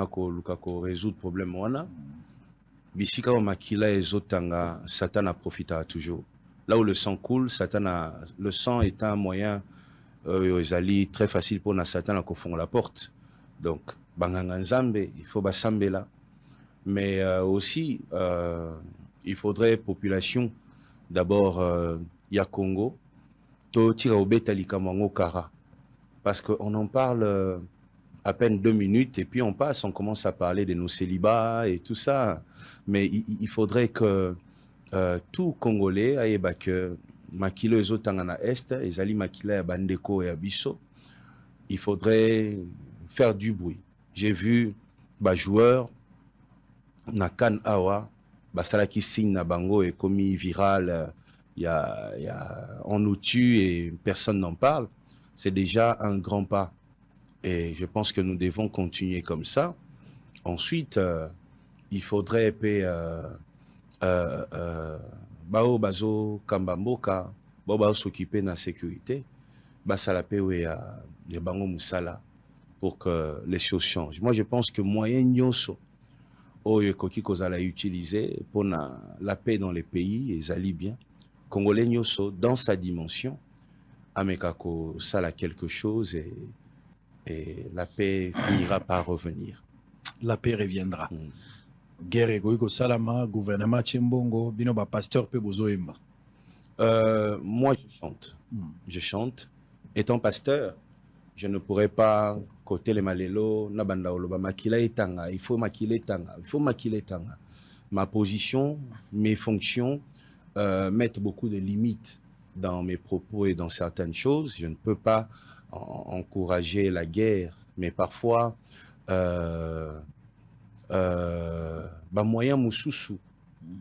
résoudre problème wana bisika wa makila ezotanga Satan a profité toujours là où le sang coule le sang est un moyen les alliés très facile pour Satan à confondre la porte, donc banganga nzambe il faut basambe là, mais aussi il faudrait population d'abord ya Congo to tira obetali kamango kara, parce qu'on en parle à peine 2 minutes et puis on passe, on commence à parler de nos célibats et tout ça. Mais il faudrait que tout Congolais aille que makilo ezotangana est, ezali makila ya bandeko et abisso. Il faudrait faire du bruit. J'ai vu joueurs na kan awa basalaki signe na bango et commis viral, on nous tue et personne n'en parle. C'est déjà un grand pas. Et je pense que nous devons continuer comme ça. Ensuite, il faudrait bao bazo kambamboka, bao s'occuper de la sécurité. basala pe ya bango musala pour que les choses changent. Moi, je pense que moyen nyonso oyo ekoki kozala utilisé pour la paix dans les pays ezali bien. Congolais nyonso dans sa dimension ameka kosala quelque chose et la paix finira par revenir. La paix reviendra. Guerre ekoki salama, gouvernement Tchimbongo, bino ba pasteur pe bozoemba. Moi, je chante. Je chante. Étant pasteur, je ne pourrais pas côté les malelo, nabanda oloba makila etanga, il faut makila etanga, il faut makila etanga. Ma position, mes fonctions mettent beaucoup de limites dans mes propos et dans certaines choses. Je ne peux pas encourager la guerre, mais parfois, moyen mususu,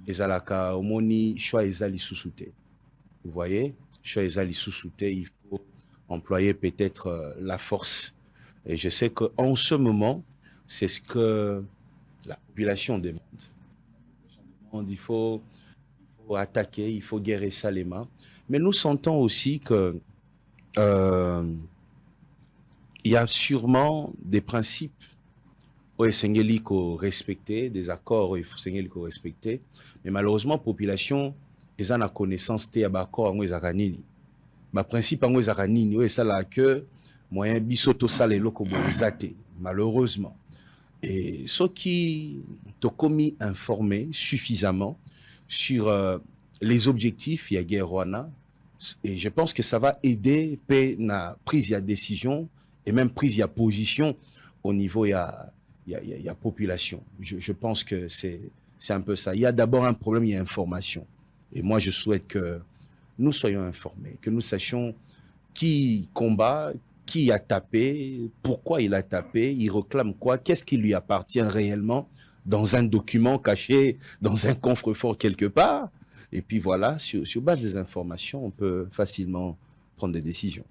ezalaka omoni choix ezali susute. Vous voyez, choix ezali susute, il faut employer peut-être la force. Et je sais qu'en ce moment, c'est ce que la population demande. Il faut attaquer, il faut guérir Salema. Mais nous sentons aussi que il y a sûrement des principes où il faut respecter, des accords où il faut respecter. Mais malheureusement, la population, ils ont la connaissance de l'accord où ils ont le principe où ils ont et ça là que moyen bisoto sale loko bolizate malheureusement. Et ceux qui t'ont commis informés suffisamment sur les objectifs, il y a guerre Rwanda, et je pense que ça va aider na prise de décision et même prise de position au niveau il y a population. Je pense que c'est un peu ça. Il y a d'abord un problème, il y a information. Et moi, je souhaite que nous soyons informés, que nous sachions qui combat, qui a tapé, pourquoi il a tapé, il réclame quoi, qu'est-ce qui lui appartient réellement dans un document caché, dans un coffre-fort quelque part. Et puis voilà, sur base des informations, on peut facilement prendre des décisions.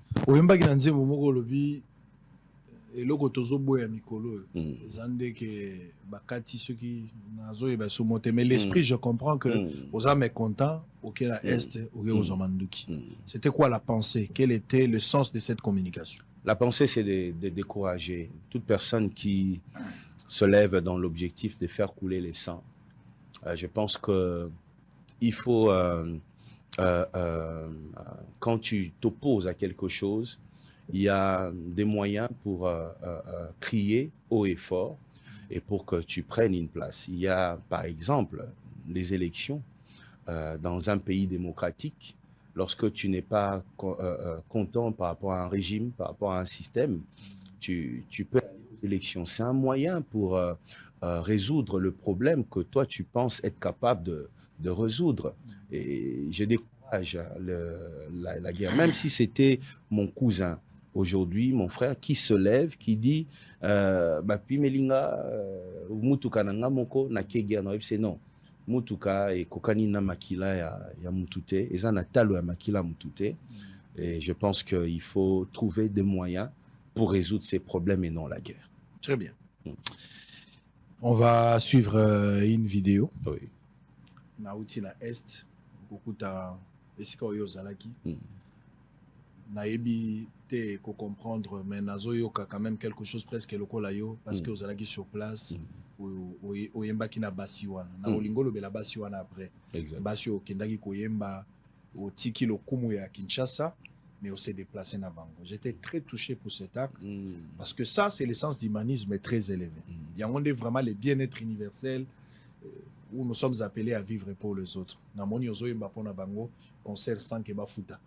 eloko tozoboya mikolo ezande ke bakati soki nazo e baso monter mais l'esprit je comprends que aux âmes mécontents auquel à est aux omanduki. C'était quoi la pensée? Quel était le sens de cette communication? La pensée, c'est de décourager toute personne qui se lève dans l'objectif de faire couler les sangs. Je pense que il faut quand tu t'opposes à quelque chose, il y a des moyens pour crier haut et fort et pour que tu prennes une place. Il y a, par exemple, les élections dans un pays démocratique. Lorsque tu n'es pas content par rapport à un régime, par rapport à un système, tu peux aller aux élections. C'est un moyen pour résoudre le problème que toi, tu penses être capable de résoudre. Et je décourage la guerre. Même si c'était mon cousin, aujourd'hui, mon frère, qui se lève, qui dit Bapi Melinga, Mutuka nanga moko, na guerre, c'est non. Mutuka et kokani na makila ya mutute, et ça na talo ya makila mutute. Et je pense qu'il faut trouver des moyens pour résoudre ces problèmes et non la guerre. Très bien. On va suivre une vidéo. Oui. Nauti na Est, beaucoup ta esika oyo zalaki. Naebi te ko comprendre mais nazo yoka quand même quelque chose presque lokola yo parce que ozalaki sur place oyembaki na basi wana na olingo lobela basi wana après basi okendaki koyemba otiki lokumu ya Kinshasa mais on s'est déplacé na bango. J'étais très touché pour cet acte parce que ça c'est l'essence d'humanisme très élevé. Il y a vraiment le bien-être universel où nous sommes appelés à vivre pour les autres. Na moni ozoyemba pona bango concert sans que bafuta.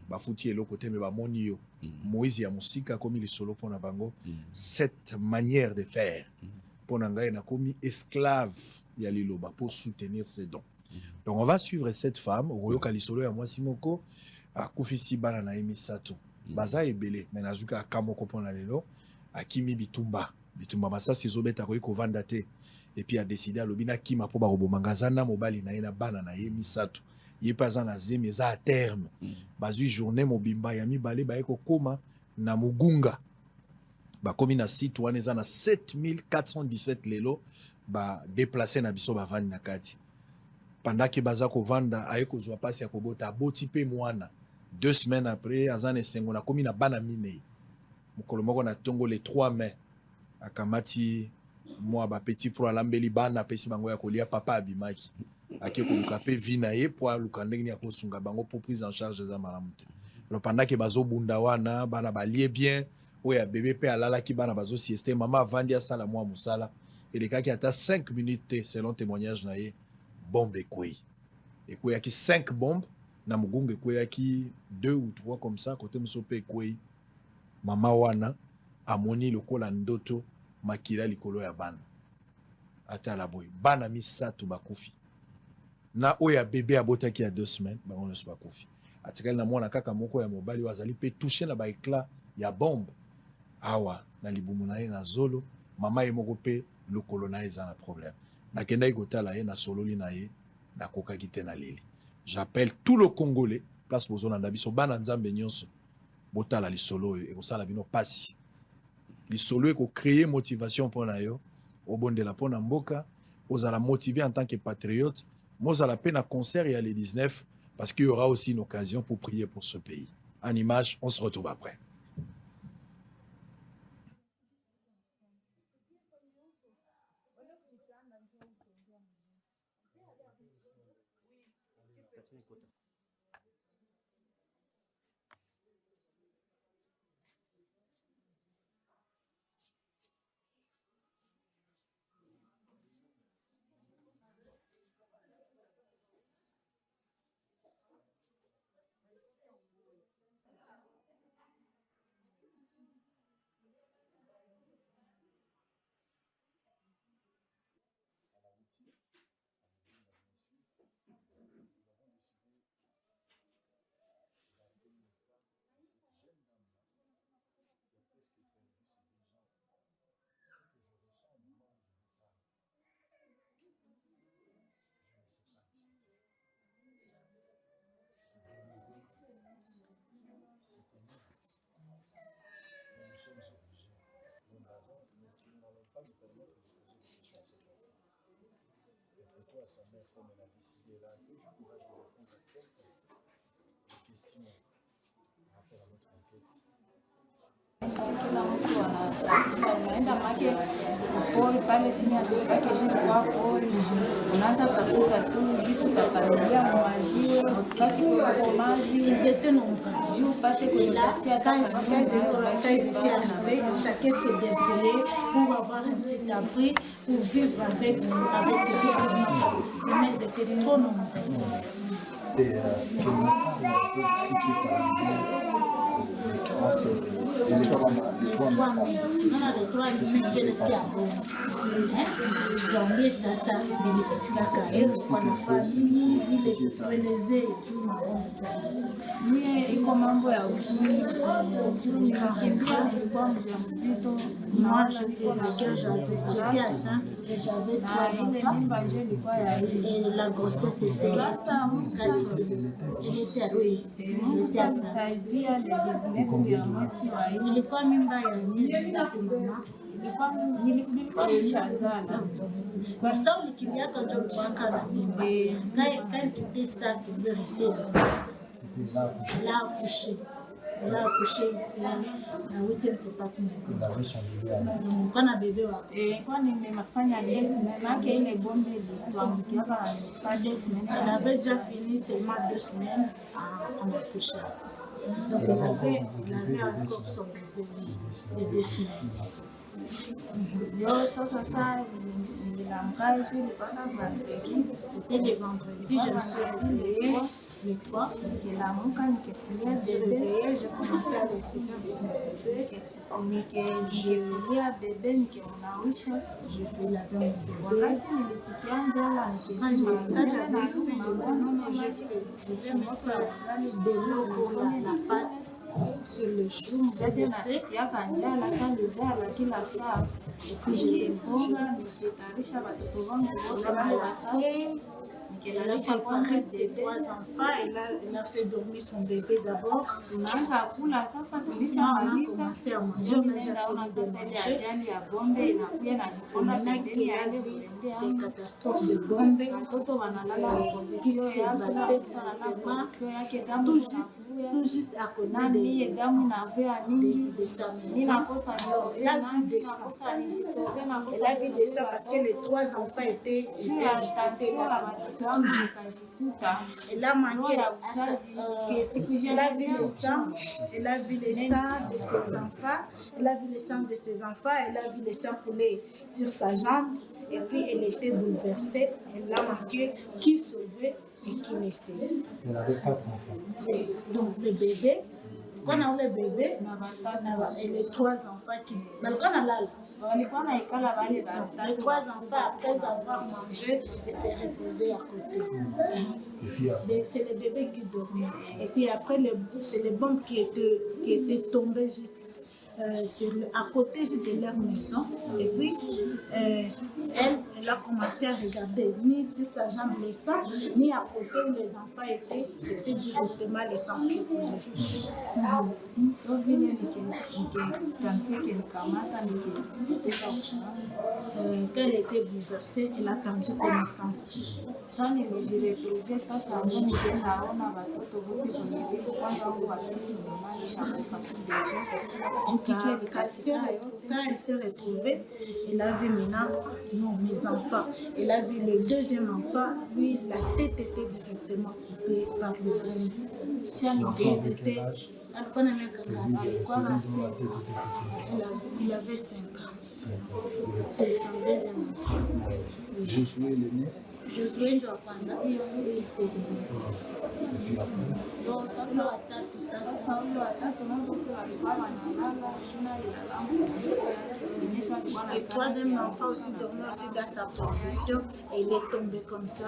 Bafuti elo côté mais ba moni yo. Moïse ya musika comme il solo pona bango. Cette manière de faire pona ngai na komi esclave ya liloba pour soutenir ses dons. Donc on va suivre cette femme au yoka lisolo ya mwasi moko akufisi bana na emisato. Baza ebele mais nazuka kamoko pona lelo akimi bitumba masasi zobeta ko kovanda te. Et puis a décidé à l'obina qui m'a pas robomangazana mobali na ina bana na yemisato yepaza na zemeza à terme bazui journée mobimba ya mibale ba eko koma na mugunga ba komi na site wana za na 7417 lelo ba déplacer na biso ba vandi na kati pendant que baza ko vanda ayeko zwa pasi ya kobota boti pe mwana 2 semaines après azan esengo na komi na bana minei mokolo moko na tongo les 3 mai akamati moi ba petit pro alambeli bana pesi bango ya kolia papa abimaki ake koluka pe vi na ye po aluka ndenge ni akosunga bango pour prise en charge za malamu te alors pendant que bazo bunda wana bana balie bien oya bébé pe alala ki bana bazo sieste mama avandi asala moi musala elekaki ata 5 minutes te selon témoignage na ye bombe ekweyaki 5 bombes na mugungu ekweyaki 2 ou 3 comme ça côté musope ekwei mama wana amoni lokola ndoto makila likolo ya bana ata la boy bana misato bakufi na oya bébé abotaki ya 2 semaines bango nyonso bakufi atikali na mwana kaka moko ya mobali oyo azali mpe touché na baeklat ya bombe awa na libumu na ye na zolo mama ye moko mpe lokolo na ye eza na problème nakendaki kotala ye na sololi na ye nakokaki te na leli. J'appelle tout le Congolais place bozolanda biso bana nzambe nyonso botala lisolo oyo ekosala bino pasi lisolo ekocréer motivation mpona yo obondela mpona mboka ozala motivé en tant que patriote mozala pe na concert ya le 19 parce qu'il y aura aussi une occasion pour prier pour ce pays. En image, on se retrouve après. Sa mère, comme elle a décidé là, que je pourrais répondre à quelques questions par rapport à notre enquête. Kila mtu anaenda make pori pale chini ya packaging kwa pori, unaanza kutafuta tu jinsi utapalilia maji basi kwa maji c'était nombreux juu pate kupatia quand ils étaient arrivés, chacun s'est débrouillé pour avoir un petit abri pour vivre avec les mais ils étaient trop nombreux. Et ce qui est arrivé le 3 mai, le 3 mai, tuambie sasa nilipitika kwa nafasi ile tuelezee juu maombi. Mie iko mambo ya uzuni nilikuwa mjamzito moi j'étais enceinte et j'avais 3 enfants et la grossesse était 4 elle était ilikuwa mimba ya miezi mama nilikuwa nishazala kwa sababu nikimbia ndio mpaka na mimba quand tu étais ça tu devais rester là couché ici na 8e c'est pas comment on a bébé wa kwa nimefanya lesi na yake ile bombe ilituangukia hapa kwa 2 semaines elle avait déjà fini seulement 2 semaines à accoucher. Donc il avait encore son bébé de 2 semaines. Yo sasa nilamkaje nilipata vendredi, c'était le vendredi, je me suis réveillée le 3, nikilamuka nikifulia bébé, je commençais à le suivre nikifulia bébé nikimnawisha, je fais laver mon bébé. Wakati nilisikia njala je vais mettre de l'eau pour la pâte sur le chou, nasikiaka njala saa lizala kila saa, nikifunga nikitayarisha watoto wangu wote wanawasaa. Elle a préparé ses 3 enfants, elle a fait dormir son bébé d'abord. On a commencé à manger, on a déjà fait des manger. On a ces catastrophes de bombes qui se battaient directement tout juste à côté de sa maison. Alors, elle a vu des sangs. Elle a vu des sangs parce que les 3 enfants étaient là-bas tout juste. Elle a manqué elle a vu les sangs, elle a vu les sangs de ses enfants, elle a vu les sangs de ses enfants, elle a vu les sangs couler sur sa jambe, et puis elle était bouleversée, elle a manqué qui sauver et qui laisser. Elle avait 4 enfants. Donc le bébé, quand on a le bébé, et les 3 enfants qui... Les 3 enfants, après avoir mangé, et s'est reposé à côté. C'est le bébé qui dormait. Et puis après, c'est les bombes qui étaient tombées juste à côté de leur maison. Et puis, elle a commencé à regarder ni sur sa jambe le sang, ni à côté où les enfants étaient, c'était directement le sang qui coulait. Quand elle était bouleversée, elle a perdu connaissance. Quand elle s'est retrouvée, elle a vu maintenant mes enfants. Elle a vu le deuxième enfant, lui, la tête était directement coupée par le bombe. Il avait 5 ans. C'est son deuxième enfant. Josué l'aîné. Josué Njoapanda, oui, c'est lui. Donc, ça, tout ça. Le troisième enfant aussi dormait aussi dans sa position et il est tombé comme ça.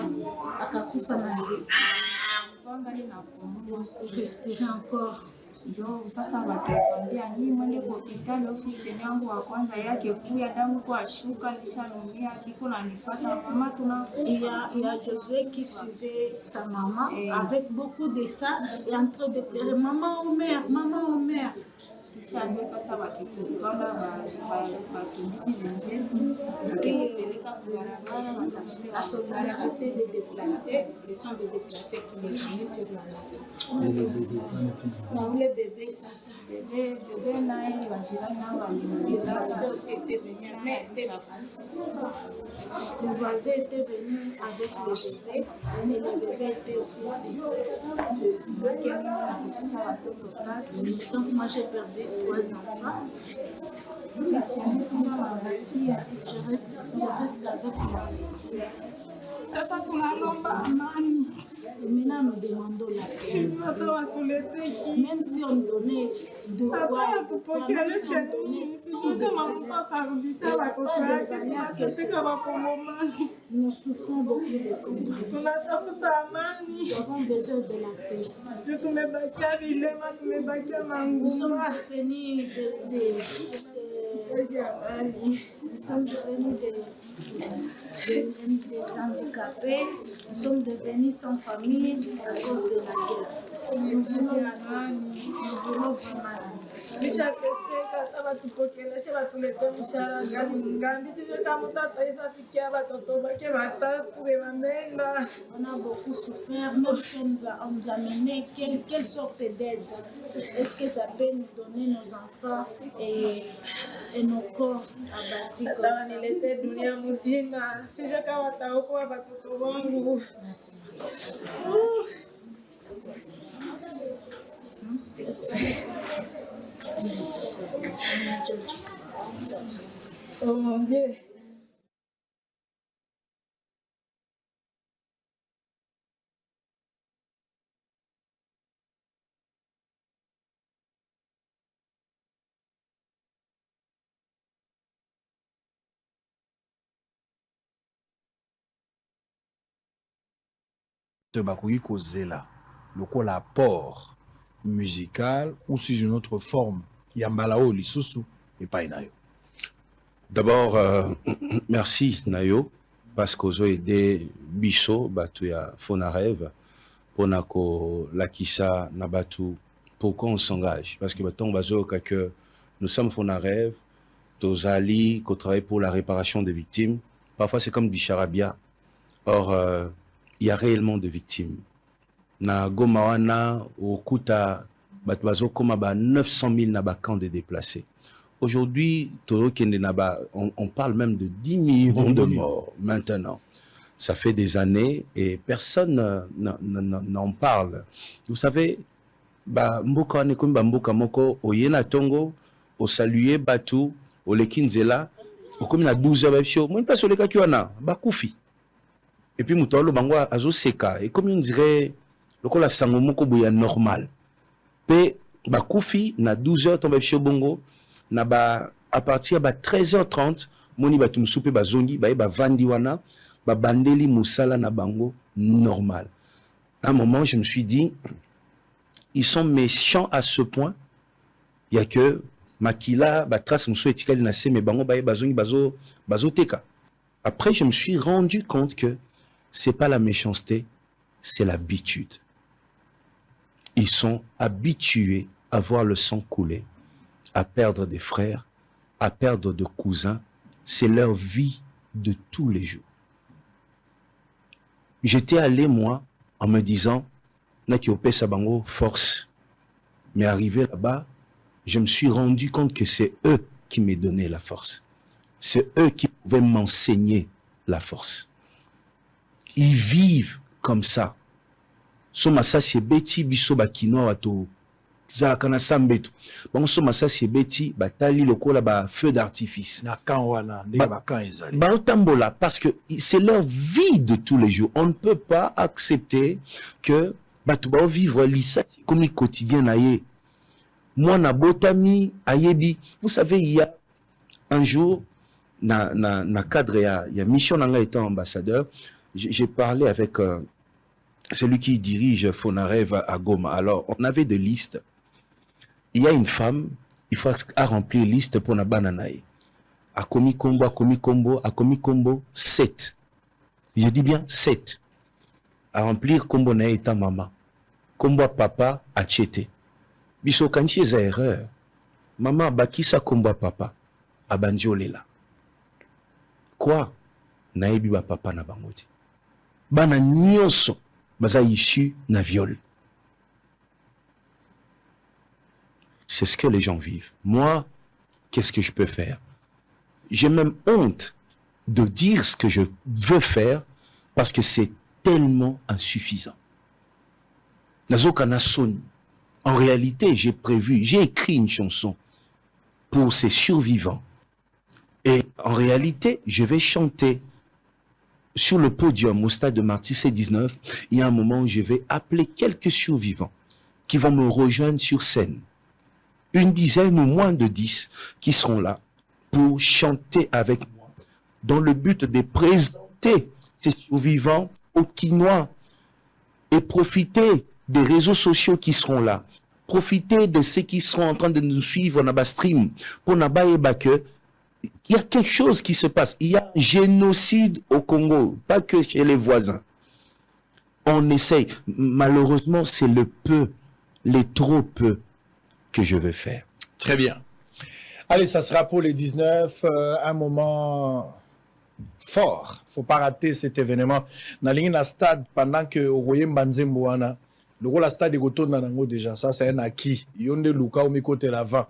Il respirait encore. Ndio sasa watakwambia nyinyi mwende kwa hospitali, ofisi yangu wa kwanza yake kuya damu kwa shuka nishanunia kiko na nipata mama tuna. Il y a Josué qui suivait sa maman avec beaucoup de ça et en train de pleurer maman au mère, maman au mère. Kisha ndio sasa wakitutwala wakimbizi wenzetu wakipeleka kwa barabara watafuta la solidarité des déplacés, ce sont des déplacés qui les ont sur la moto. Non, les bébés, ça. Bébé naye wajirani hao Les voisins aussi étaient venus, mais les voisins étaient venus avec le bébé, mais le bébé était aussi décédé. Donc moi j'ai perdu 3 enfants. Je reste avec mon fils. sasa tunalomba amani. Et maintenant, nous demandons la paix. Même si on donnait de quoi, même si on donnait, nous souffrons beaucoup de combat. Nous avons besoin de la paix. Nous sommes devenus des handicapés. Nous sommes devenus sans famille à cause de la guerre. Nous voulons vraiment on a beaucoup souffert, même si on nous a amené quelle sorte d'aide. Est-ce que ça peut nous donner nos enfants et nos corps abattus comme ça? Oh mon Dieu. bakoki kozela lokola apport musical ou sous une autre forme ya mbala oyo lisusu epai na yo. D'abord, merci Nayo, parce que vous avez aidé Bisso, Batu ya Fonarève, pour nako Lakissa Nabatu. Pourquoi on s'engage? Parce que nous sommes Fonarève, Tozali, qu'on travaille pour la réparation des victimes. parfois c'est comme du charabia. Or, il y a réellement de victimes. Na Goma wana okuta batwazo koma ba 900 000 na ba camp de déplacés. Aujourd'hui, on parle même de 10 millions de morts maintenant. Ça fait des années et personne n'en parle. Vous savez, mboka ne comme mboka moko oyena tongo o saluer batu o lekinzela o comme na 12 heures show moi place le kaki wana bakufi et puis mutolo bango azo seka et comme on dirait lokola sango moko boya normal pe bakufi na 12 heures tombe show bongo na ba à partir de 13h30 moni batum soupe bazongi ba vandi wana ba bandeli musala na bango normal. À un moment je me suis dit ils sont méchants à ce point. Il y a que Makila, Batras, Mousso et Tikali Nassé, mais Bango, Bazongi, Bazo Teka. Après, je me suis rendu compte que c'est pas la méchanceté, c'est l'habitude. Ils sont habitués à voir le sang couler, à perdre des frères, à perdre de cousins. C'est leur vie de tous les jours. J'étais allé, moi, en me disant, Nakiopé Sabango, force. Mais arrivé là-bas, je me suis rendu compte que c'est eux qui me donnaient la force. C'est eux qui pouvaient m'enseigner la force. Ils vivent comme ça. Somasa c'est beti biso bakino ato zalakana sambetu. Bon somasa c'est beti batali lokola ba feu d'artifice. Na kan wana ba kan ezali. Ba otambola parce que c'est leur vie de tous les jours. On ne peut pas accepter que batu ba vivre lisa comme le quotidien naie. Moi na botami ayebi. Vous savez il y a un jour na cadre il y a mission nanga étant ambassadeur, j'ai parlé avec celui qui dirige Fonarev à Goma. Alors, on avait des listes. Il y a une femme, il faut remplir liste pour na bananaï. A komi kombo, 7. Je dis bien 7. À remplir kombo na eta mama. Kombo papa a tchete. Biso kanchi za erreur. Mama bakisa kombo papa. A banjolela. Quoi? Naebi ba papa na bangoti. Bana nyonso. Baza issu na viol. C'est ce que les gens vivent. Moi, qu'est-ce que je peux faire? J'ai même honte de dire ce que je veux faire parce que c'est tellement insuffisant. Nazokana Soni. En réalité, j'ai écrit une chanson pour ces survivants. Et en réalité, je vais chanter sur le podium au stade de Martyr C19, il y a un moment où je vais appeler quelques survivants qui vont me rejoindre sur scène. Une dizaine ou moins de 10 qui seront là pour chanter avec moi dans le but de présenter ces survivants aux Quinois et profiter des réseaux sociaux qui seront là. Profiter de ceux qui seront en train de nous suivre dans stream pour n'abaye que il y a quelque chose qui se passe. Il y a un génocide au Congo, pas que chez les voisins. On essaye. Malheureusement, c'est le peu, les trop peu que je veux faire. Très bien. Allez, ça sera pour les 19, un moment fort. Faut pas rater cet événement. Dans le stade, pendant que Ogoye Mbanzemboana, le rôle stade est retourné dans déjà. Ça, c'est un acquis. Yonde Luka au mi-côté l'avant.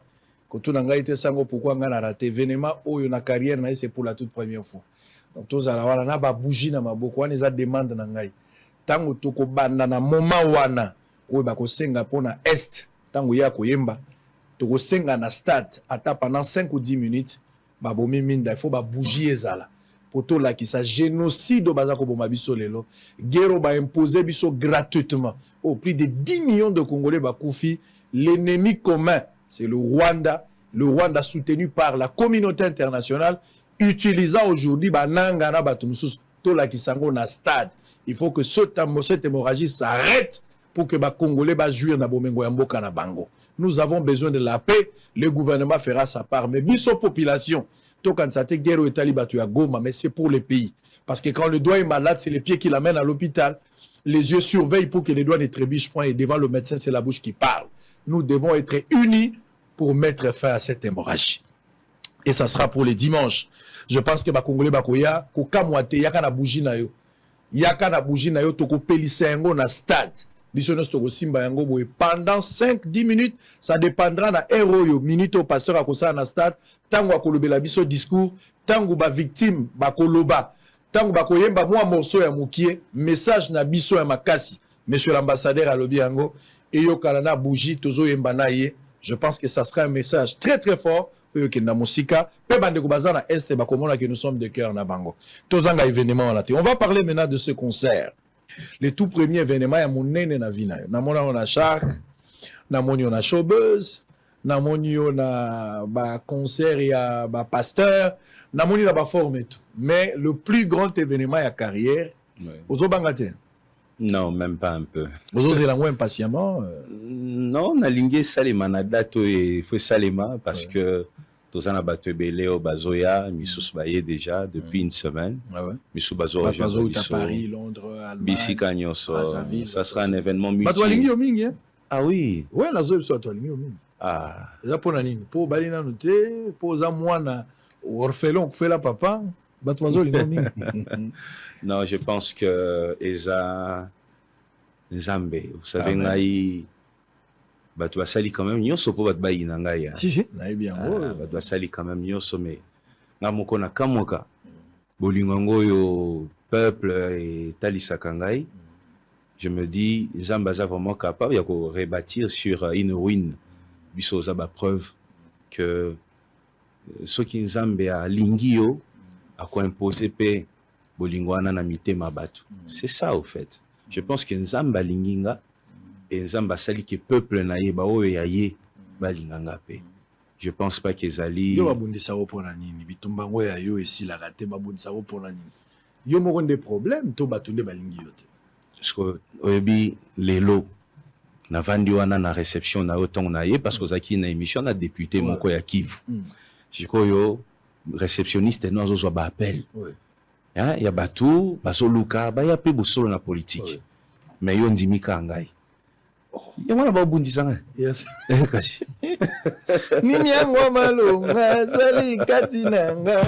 Quand on a été sango pourquoi on a raté événement où une carrière c'est pour la toute première fois. Donc tous à la wana na ba bougie na maboko wana eza demande na ngai. Tango toko banda na moment wana où ba ko senga pona est tango ya ko yemba toko senga na stade ata pendant 5 ou 10 minutes ba bomi minda il faut ba bougie ezala. Poto la qui sa génocide au bazako boma biso lelo. Guerre ba imposer biso gratuitement au prix de 10 millions de Congolais ba koufi l'ennemi commun. C'est le Rwanda soutenu par la communauté internationale, utilisant aujourd'hui Banangana Batumsus, Tola Kisango na stade. Il faut que cette hémorragie s'arrête pour que les Congolais jouent na Bomengo Yamboka na Bango. Nous avons besoin de la paix, le gouvernement fera sa part. Mais biso population, Tokansate guerre etali batu ya Goma, mais c'est pour les pays. Parce que quand le doigt est malade, c'est les pieds qui l'amènent à l'hôpital. Les yeux surveillent pour que les doigts ne trébuchent point et devant le médecin, c'est la bouche qui parle. Nous devons être unis pour mettre fin à cette hémorragie. Et ça sera pour les dimanches. Je pense que les Congolais bakoya ko kamwate yaka na bougie na yo. Yaka na bougie na yo toko pelisa yango na stade. Biso no stoko simba yango boye pendant 5-10 minutes, ça dépendra na héros yo minute au pasteur akosala na stade, tango akolobela biso discours, tango ba victime bakoloba, tango bakoyemba mwa morceau ya mukie, message na biso ya makasi. Monsieur l'ambassadeur alobi yango eyokana na bougie tozo yemba na ye. Je pense que ça sera un message très très fort pour que na musika pe bande ko bazana est ba komona que nous sommes de cœur na bango. Tozanga événement la te. On va parler maintenant de ce concert. Les tout premiers événements ya monene na vina. Na mona on a Shark, na moni on a Showbuzz, na moni on a ba concert ya ba pasteur, na moni na ba forme tout. Mais le plus grand événement ya carrière, ozo bangate. Non, même pas un peu. Vous osez l'envoyer impatiemment Non, on a lingué Salema na date il faut Salema parce que tous en a battu Béléo Bazoya, Missous Baye déjà depuis une semaine. Missous Bazoya, Paris, Londres, Allemagne. Bissi Cagnoso. Ça sera un événement multi. Batoualingi au Ming, hein? Ah oui. Ouais, la zone soit Batoualingi au Ming. Ah. Ça pour Nanine. Pour Balina Noté, pour Zamouana, orphelin, fait la papa. Non, je pense que Eza Nzambe, vous savez, Ngai, Batou Sali quand même, Nyoso pour Batba Inangaya. Si, bien. Batou Sali quand même, Nyoso, mais Namoko na Kamoka, Bolingongo yo peuple et Talisa Kangai. Je me dis, Zambaza vraiment capable de rebâtir sur une ruine. Bisoza ba preuve que ceux qui Nzambe a Lingio, à quoi imposer paix bolingwana na mitema batu. C'est ça au fait. Je pense que Nzamba linginga et Nzamba sali que peuple na ye ba oyo ya ye balinganga paix. Je pense pas que zali yo babundisa ko pona nini bitumba ngo ya yo esi la raté babundisa ko pona nini. Yo moko des problèmes to batunde balingi yo te. Parce que oyebi lelo na vandi wana na réception na otong na ye parce que zaki na émission na député moko ya Kivu. Jikoyo réceptionniste nous avons ba appel. Il y a batou, baso luka, ba ya pe bosolo na politique. Mais yo ndimika ngai. Ya mwana ba bundisanga. Yes. Kasi. Nini yango malonga sali katinanga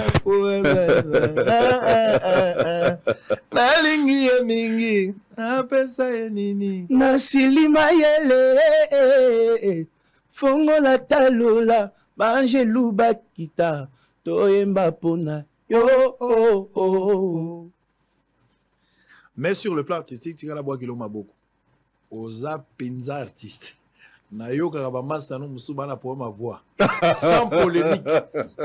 nalingi ya mingi na pesa ya nini na silima yele fongola talula banjelu bakita toyemba pona yo. Mais sur le plan artistique, tu as la boîte qui l'a beaucoup. Oza pinza artiste. Na yo kaka master no musuba na pour ma voix. Sans polémique.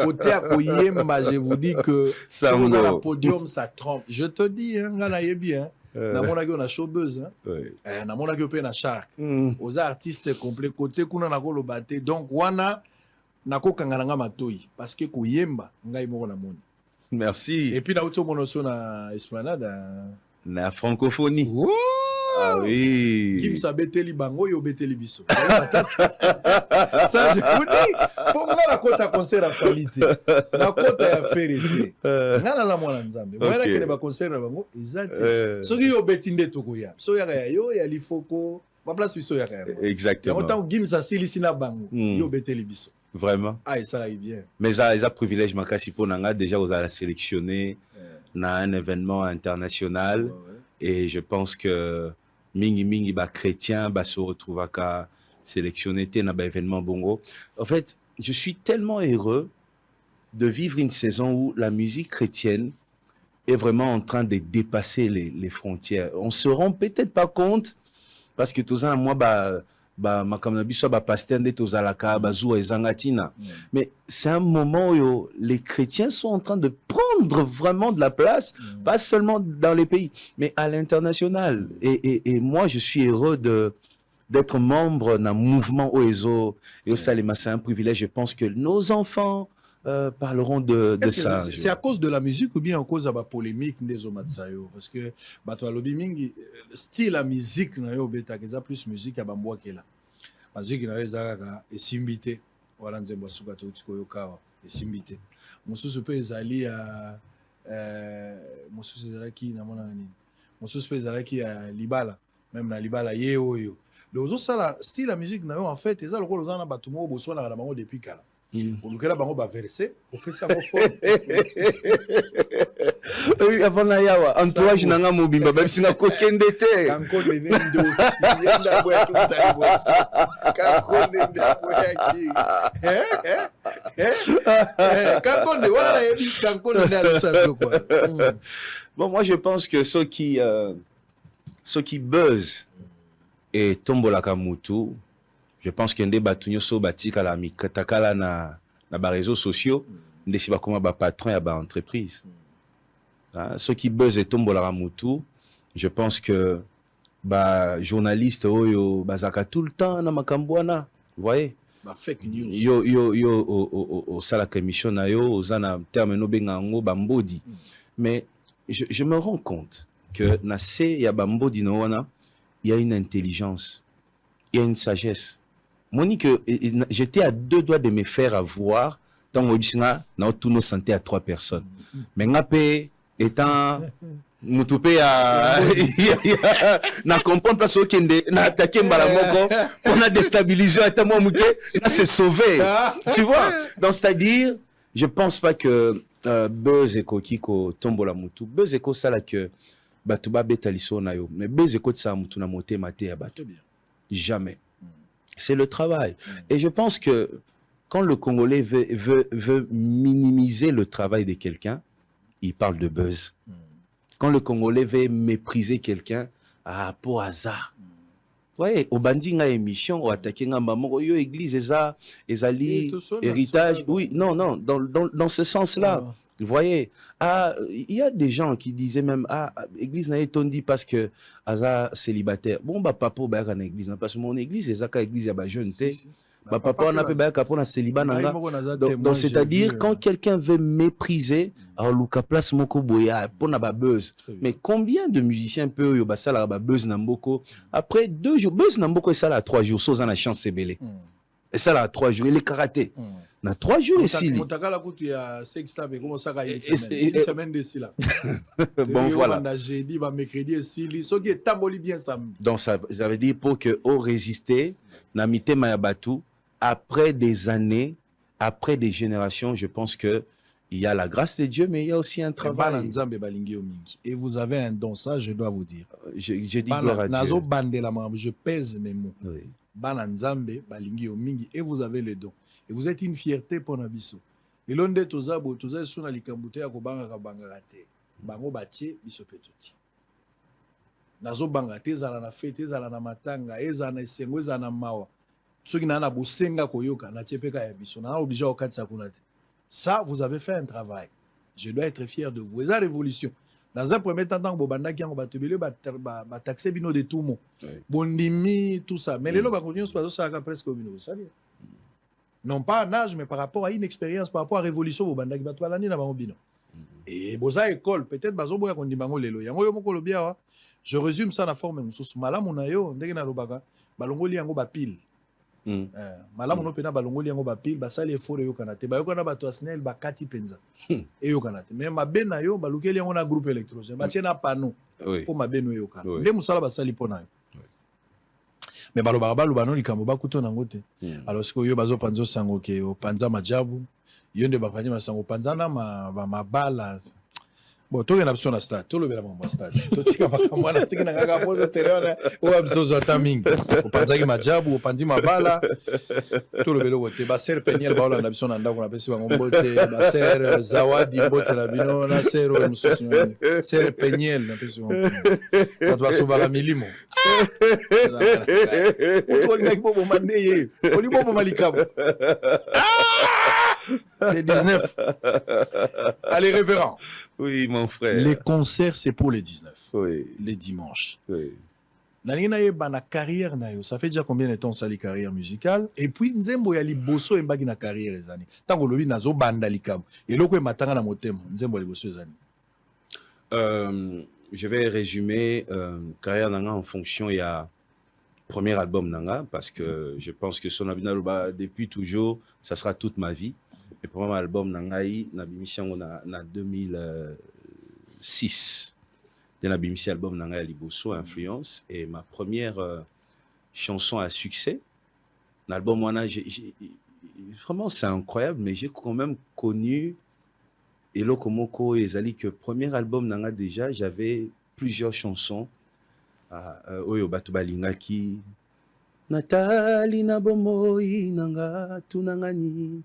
Côté à koyemba, je vous dis que sur le podium ça trompe. Je te dis hein, ngana yebi hein. Na mona ki on a Showbuzz hein. Na mona ki on na Shark. Oza artiste complet côté kuna na ko lobate. Donc wana nako kangana matoi parce que koyemba ngai moko na moni. Merci. Et puis na auto monoso na Esplanade na francophonie. Wow. Ah oui. Kim sa beteli bango yo beteli biso. Ça je vous dis, pour moi la côte à concert à qualité. La côte à faire été. Ngana la mwana nzambe. Moi la kene ba concert na bango exact. Soki yo betinde tokoya. So ya yo ya lifoko, ba place biso ya ya. Exactement. Autant Kim sa silisi na bango yo beteli biso. Vraiment. Ah et ça là bien. Mais ça ils a privilège makasi pour nanga déjà vous allez sélectionner na un événement international et je pense que mingi ba chrétien ba se retrouve à sélectionner na ba événement bongo. En fait, je suis tellement heureux de vivre une saison où la musique chrétienne est vraiment en train de dépasser les frontières. On se rend peut-être pas compte parce que tout ça moi mais c'est un moment où les chrétiens sont en train de prendre vraiment de la place, pas seulement dans les pays, mais à l'international. Et moi, je suis heureux d'être membre d'un mouvement OESO. Et au Salema, c'est un privilège. Je pense que nos enfants parleront de ça. C'est à cause de la musique ou bien à cause de la polémique des Omatsayo? Parce que style la musique, plus musique à Bamboa qui est là. La musique est simbité. Voilà, nzembo suka tutiko yokawa est simbité. Mosusu pe ezali à mosusu ezalaki na mona nini. Mosusu pe ezalaki à Libala, même na Libala yeoyo. Les autres ça style la musique na yo en fait ezali ko lozana batumo bosona na bango depuis kala. olukela bango baverse opesa yango forme. Avant na yawa entourage nanga mobimba babisinga kokende te kankonde nendo yenda boya tuta bosa kankonde boya ki kankonde wala na yebi kankonde na lusa quoi. Bon, moi je pense que ceux qui buzzent et tombolaka mutu, je pense que ndé batunyo so batika la mikatakala na ba réseaux sociaux ndé si ba koma ba patron ya ba entreprise. Ceux qui buzzent et tombolaka mutu, je pense que ba journaliste oyo bazaka tout le temps na makambwana, vous voyez? Ba fake news. Yo au salaka émission na yo ozana terme no bengango bambodi. Mais je me rends compte que na se ya bambodi no wana il y a une intelligence, il y a une sagesse. Monique, j'étais à 2 doigts de me faire avoir dans mon bisna, dans tout nos santé à 3 personnes. Mais ngapé étant mutupe à na comprendre pas ce qu'il na attaqué mbalamoko, on a déstabilisé à moi muke, na se sauvé. Tu vois? Donc c'est-à-dire, je pense pas que Buzz et Kokiko tombola mutu. Buzz et Ko sala que batuba betaliso na yo, mais Buzz et Ko tsa mutu na moté maté ya batu. Jamais. C'est le travail. Et je pense que quand le Congolais veut minimiser le travail de quelqu'un, il parle de buzz. Quand le Congolais veut mépriser quelqu'un, pour hasard. Vous voyez, au bandit nga émission, au attaqué nga maman, yo église ezali héritage. Oui, non, dans ce sens-là. Vous voyez, il y a des gens qui disaient même, église n'a été dit parce que Aza célibataire. Bon, bah, papa, bah, en église, parce que mon église, c'est ça, église, bah, jeune, bah, papa, on a pu, bah, pour un célibat, donc, c'est-à-dire, quand quelqu'un veut mépriser, alors, Luka place moko boya, pour na ba buzz. Mais combien de musiciens peuvent, yo, bah, ça, la, bah, buzz namboko. Après 2 jours, buzz namboko, et ça, là, 3 jours, sans la chance, c'est belé. Et ça, là, 3 jours, il est karaté. Na 3 jours ici. Bon, voilà. Donc, ça veut dire pour que au résister, na mité mayabatu, après des années, après des générations, je pense que il y a la grâce de Dieu, mais il y a aussi un travail. Et vous avez un don, ça, je dois vous dire. Je dis gloire à Dieu. Je pèse mes mots. Et vous avez le don. Et vous êtes une fierté pour Nabiso. Et l'on dit tozabo, tozay suna likambute ya kobanga kabangate. Bango batie biso petoti. Nazo bangate zala na fete, zala na matanga, ezala na esengo, ezala na mawa. Soki na na bosenga koyoka na tiepeka ya biso, na obligé okatisa kunate. Ça, vous avez fait un travail. Je dois être fier de vous. Et ça, révolution. Dans un premier temps, tant que Bobanda qui a taxé bino de tout le monde. Bondimi, tout ça. Mais les gens continuent à presque au bino, vous savez. Non pas en âge, mais par rapport à une expérience, par rapport à la révolution, Bobanda qui va tout l'année dans bino. Et Boza école, peut-être Bazo Boya qu'on dit bango lelo. Yango yo moko lobia. Je résume ça dans la forme mususu. Malamu na yo, ndenge na lobaka, balongo li yango ba pile. Malamu no pena balongo li yango ba pile, basali effort yo kanate. Ba yo kana ba to asnel ba kati penza. Et yo kanate. Mais mabe na yo balukeli yango na groupe électrogène. Ba tiena panneau. Pour mabe no yo kanate. Nde musala basali pona yo. Mais balobaka no likambo bakuto nango te. Alors ce que yo bazo panzo sango ke o panza majabu, yo nde ba panza sango panza na mabala. Bon, tu as une option à stade. Tu as une option à stade. Tu as une option à stade. Tu as une option à stade. Tu as une option à tu as une option à stade. Tu as une option à stade. Tu as une option les 19. Allez, révérend. Oui, mon frère. Les concerts, c'est pour les 19. Oui. Les dimanches. Oui. Na carrière, ça fait déjà combien de temps ça, les carrières musicales? Et puis, Nzembo yali bosso et mbagi na carrière les années. Tant que l'obi nazo banda likam. Et l'oko est matanga na motem. Nzembo yali bosso les années. Je vais résumer carrière nanga en fonction. Il y a premier album nanga parce que je pense que son abina depuis toujours, ça sera toute ma vie. Le premier album nangai na bimission na 2006. Na bimission album nangai liboso influence et ma première chanson à succès. L'album wana vraiment, c'est incroyable, mais j'ai quand même connu Eloko Moko et Zali, que premier album nanga déjà, j'avais plusieurs chansons. Oyo Bato Balingaki, Nathalie Nabomoi Nanga Tunangani.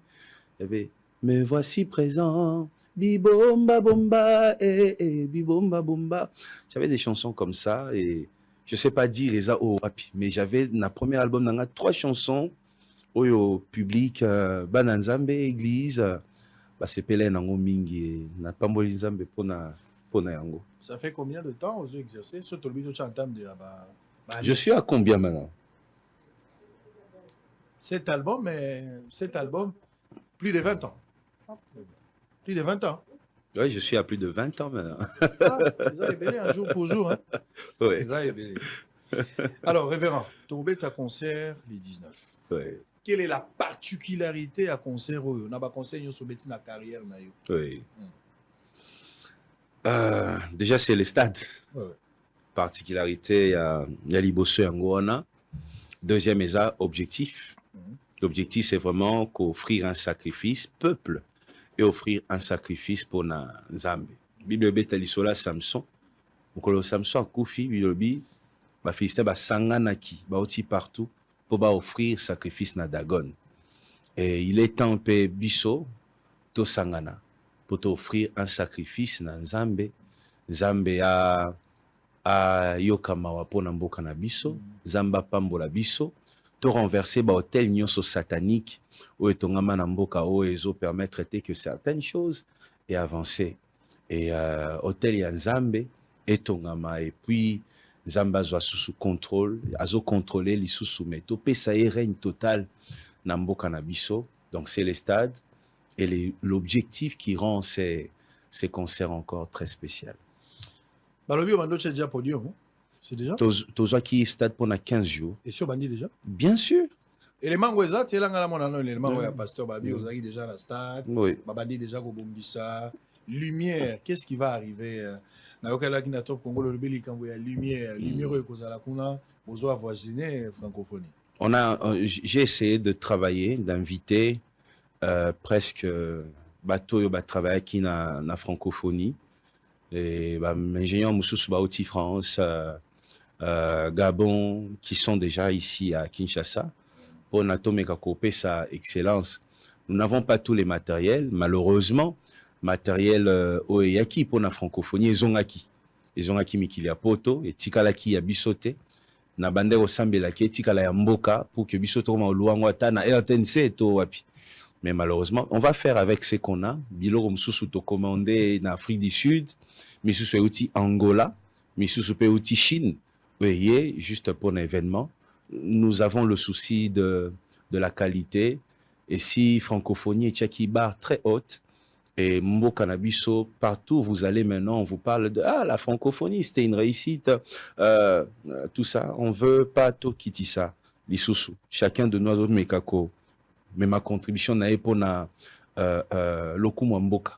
Il y avait Me voici présent, Bibomba Bomba, Bibomba Bomba. J'avais des chansons comme ça et je sais pas dire les rapi, mais j'avais dans le premier album nanga 3 chansons. Oyo public, Bananzambe, église. C'est Pelé Nango Mingi, na Pamboli Nzambe pona yango. Ça fait combien de temps aux exercer? Je suis à combien maintenant? Cet album, plus de 20 ans. Plus de 20 ans. Oui, je suis à plus de 20 ans maintenant. Ça est belé, un jour pour jour. Hein? Oui. Ça est belé. Alors, révérend, tombé ta concert les 19. Oui. Quelle est la particularité à concert? On a pas concert sur la carrière. Oui. Déjà, c'est les stades. Ouais. Particularité, il y a Liboso et Angoana. Deuxième, il y a objectif. L'objectif, c'est vraiment qu'offrir un sacrifice, peuple, et offrir un sacrifice pour na Nzambe. Bible betalisola Samson. Okolo Samson Koufi, Bible ba félicité ba sanganaki, ba oti partout pour ba offrir sacrifice na Dagon. Et il est temps pe biso to sangana pour t'offrir un sacrifice na Nzambe. Nzambe a yokamawa pona mboka na biso, Nzamba pambola biso. To renverser ba hôtel nyonso satanique ou etongama na mboka o ezo permettre que certaines choses et avancer. Et hôtel ya Nzambe etongama et puis Nzamba zo sous contrôle, azo contrôler li sous meto pesa règne total na mboka na biso. Donc c'est les stades et l'objectif qui rend ces concerts encore très spéciaux. Balobi Omando c'est déjà podium. C'est déjà? Tozo qui stade pendant 15 jours. Et sur Bandi déjà? Bien sûr. Et les mangoueza, tu es là dans mon les mangoueza pasteur Babi Ozaki déjà dans le stade. Oui. Babandi déjà au Bombissa. Lumière, qu'est-ce qui va arriver? Na yokala ki na top Congo le beli kambo ya lumière, lumière ko zala kuna bozo avoisiner francophonie. J'ai essayé de travailler, d'inviter presque bateau yo ba travailler qui na francophonie et ba ingénieur Moussous Baouti France Gabon qui sont déjà ici à Kinshasa pour Natomeka Kopé sa excellence. Nous n'avons pas tous les matériels, malheureusement. Matériel Oyaki pour la francophonie, Ezongaki Mikili ya poto, et Tikalaki ya bisote, na bande au Sambelaki, Tikala ya Mboka, pour que bisoto ma Luangwata na RTNC to wapi. Mais malheureusement, on va faire avec ce qu'on a. Biloro Msusu to commandé en Afrique du Sud, Misusu outil Angola, Misusu pe outil Chine. Voyez, juste pour un événement, nous avons le souci de la qualité. Et si francophonie est qui barre très haute, et Mbo Cannabiso, partout où vous allez maintenant, on vous parle de la francophonie, c'était une réussite, tout ça. On veut pas tout quitter ça. L'Issoussou, chacun de nous autres mekako, mais ma contribution n'a pour na Lokumu Mboka.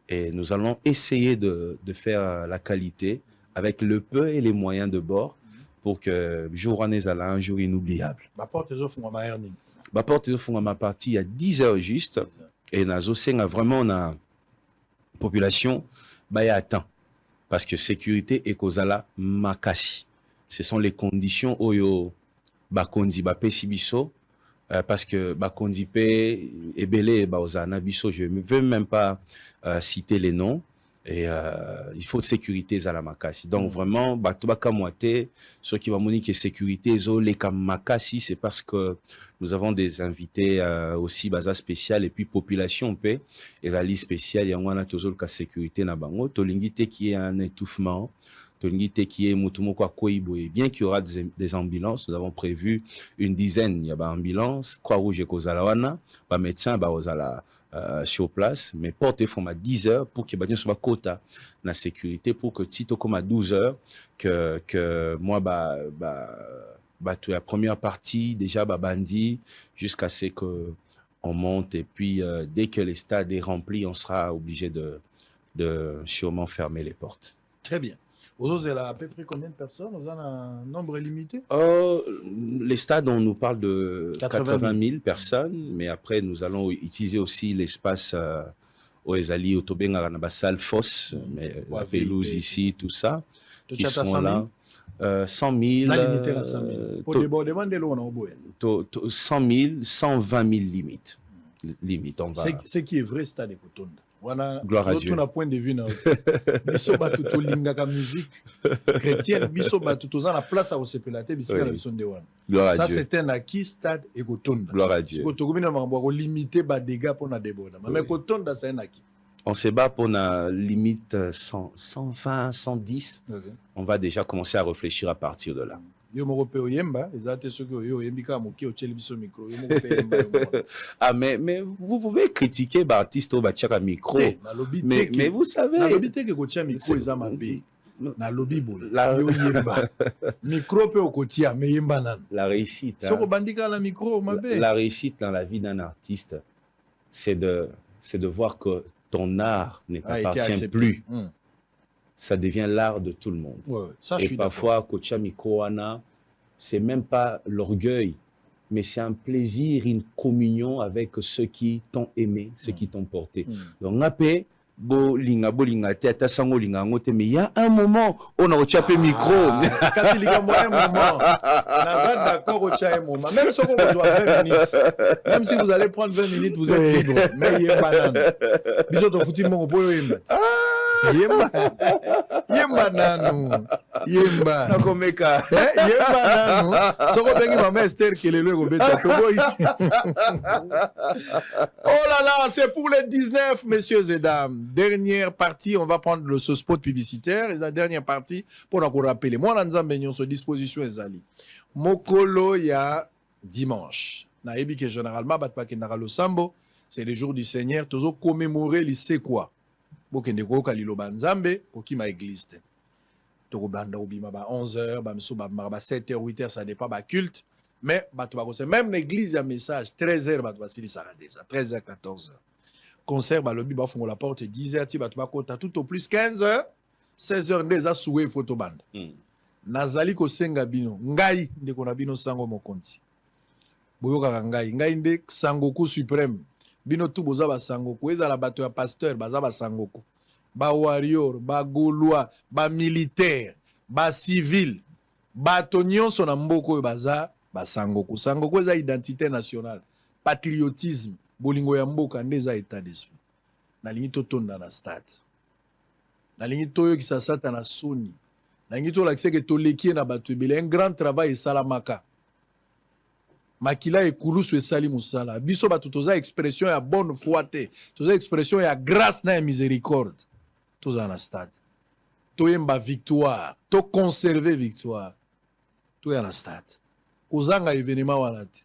Et nous allons essayer de faire la qualité avec le peu et les moyens de bord pour que jour un jour inoubliable. Ma porte des offres ma hernie. Ma porte des offres ma partie à 10 heures juste. Et nazo senga vraiment na population baya attend parce que sécurité et kozala makasi. Ce sont les conditions oyo bakondi ba pesibiso parce que bakondi pe ebele ba ozana biso, je ne veux même pas citer les noms. Et il faut sécurité à makasi. Donc vraiment, batobaka moite, ceux qui vont moniquer sécurité, les makasi, c'est parce que nous avons des invités aussi baza spécial et puis population paix et la liste spéciale, il y a un toujours ka sécurité na bango, tolingite qui est un étouffement, tolingite qui est mutumoko koibo et bien qu'il y aura des ambulances, nous avons prévu une dizaine, il y a ba ambulance, Croix-Rouge et Kozalawana, ba médecin ba ozala sur place, mais portez font à 10 heures pour que les soit quota la sécurité pour que Tito comme à 12 heures que moi la première partie déjà bandi jusqu'à ce que on monte et puis dès que les stades est rempli, on sera obligé de sûrement fermer les portes. Très bien. Vous avez à peu près combien de personnes? Vous avez un nombre limité? Les stades, on nous parle de 80 000 personnes, mais après, nous allons utiliser aussi l'espace au Ezali, au Tobenga, dans la salle fosse, mais la pelouse ici, tout ça, qui sont là. 100 000. La limité à 100 000. Pour débordement de l'eau, on a oublié. 100 000, 120 000 limites. On va... C'est qui est vrai stade de Kotonda. Gloire à Dieu. On a point de vue. Biso batuto lingaka musique chrétienne. Biso batuto dans la place à Osepelate. Biso la mission de Wan. Ça c'est un acquis stade et Kotonda. Gloire à Dieu. Si Kotonda na mambo limiter ba dégâts pour na déborder. Mais Kotonda c'est un acquis. On se bat pour la limite 120, 110. Okay. On va déjà commencer à réfléchir à partir de là. Ah, mais vous pouvez critiquer l'artiste au Bachaka micro. Mais vous savez. La réussite. La réussite dans la vie d'un artiste, c'est de voir que ton art ne t'appartient plus. Ça devient l'art de tout le monde. Ouais, ça, et parfois, Kocha Mikoana, c'est même pas l'orgueil, mais c'est un plaisir, une communion avec ceux qui t'ont aimé, ceux qui t'ont porté. Donc, après, mais il y a un moment où on a chapé micro. Quand il y a un moment, d'accord, même si vous avez 20 minutes, même si vous allez prendre 20 minutes, vous êtes libre. Mais il y a un banane. Bisous, tu fous mon boy. Yemba nanu yemba nakomeka yemba nanu soko bengi mama Esther kelelo ko beta toboy. Oh là là, c'est pour les 19 messieurs et dames. Dernière partie, on va prendre ce spot publicitaire et la dernière partie pour nous rappeler moi na nzambe nyonso disposition ezali mokolo ya dimanche na yebi que généralement bat pa kendaka lo sambo, c'est le jour du Seigneur, toujours commémorer li c'est quoi bokende koyoka liloba nzambe kokima église te tokobanda obima ba 11h ba miso ba 7h 8h, ça dépend ba culte, mais bato bakose même l'église ya message 13h bato basilisaka déjà 13h 14h concert balobi bafungo la porte 10h ti bato bakota tout au plus 15h 16h ndeza soué photo banda nazali kosenga bino ngai ndeko na bino sango mokonzi boyoka ngai nde sangoku suprême bino tu boza ba sangoku ezala bato ya pasteur baza ba sangoku ba warrior ba gaulois ba militaire ba civil bato nyonso na mboko oyo baza ba sangoku. Sangoku eza identité nationale, patriotisme, bolingo ya mboka nde eza état d'esprit. Nalingi totonda na stade, nalingi toyokisa sata na soni, nalingi tolakisa ke tolekie na bato ebele. Un grand travail esalamaka makila ekulusu esali musala biso bato toza expression ya bonne foi te, toza expression ya grâce na ya miséricorde. Toza na stade toyemba victoire, to conserver victoire, toya na stade kozanga événement wana te,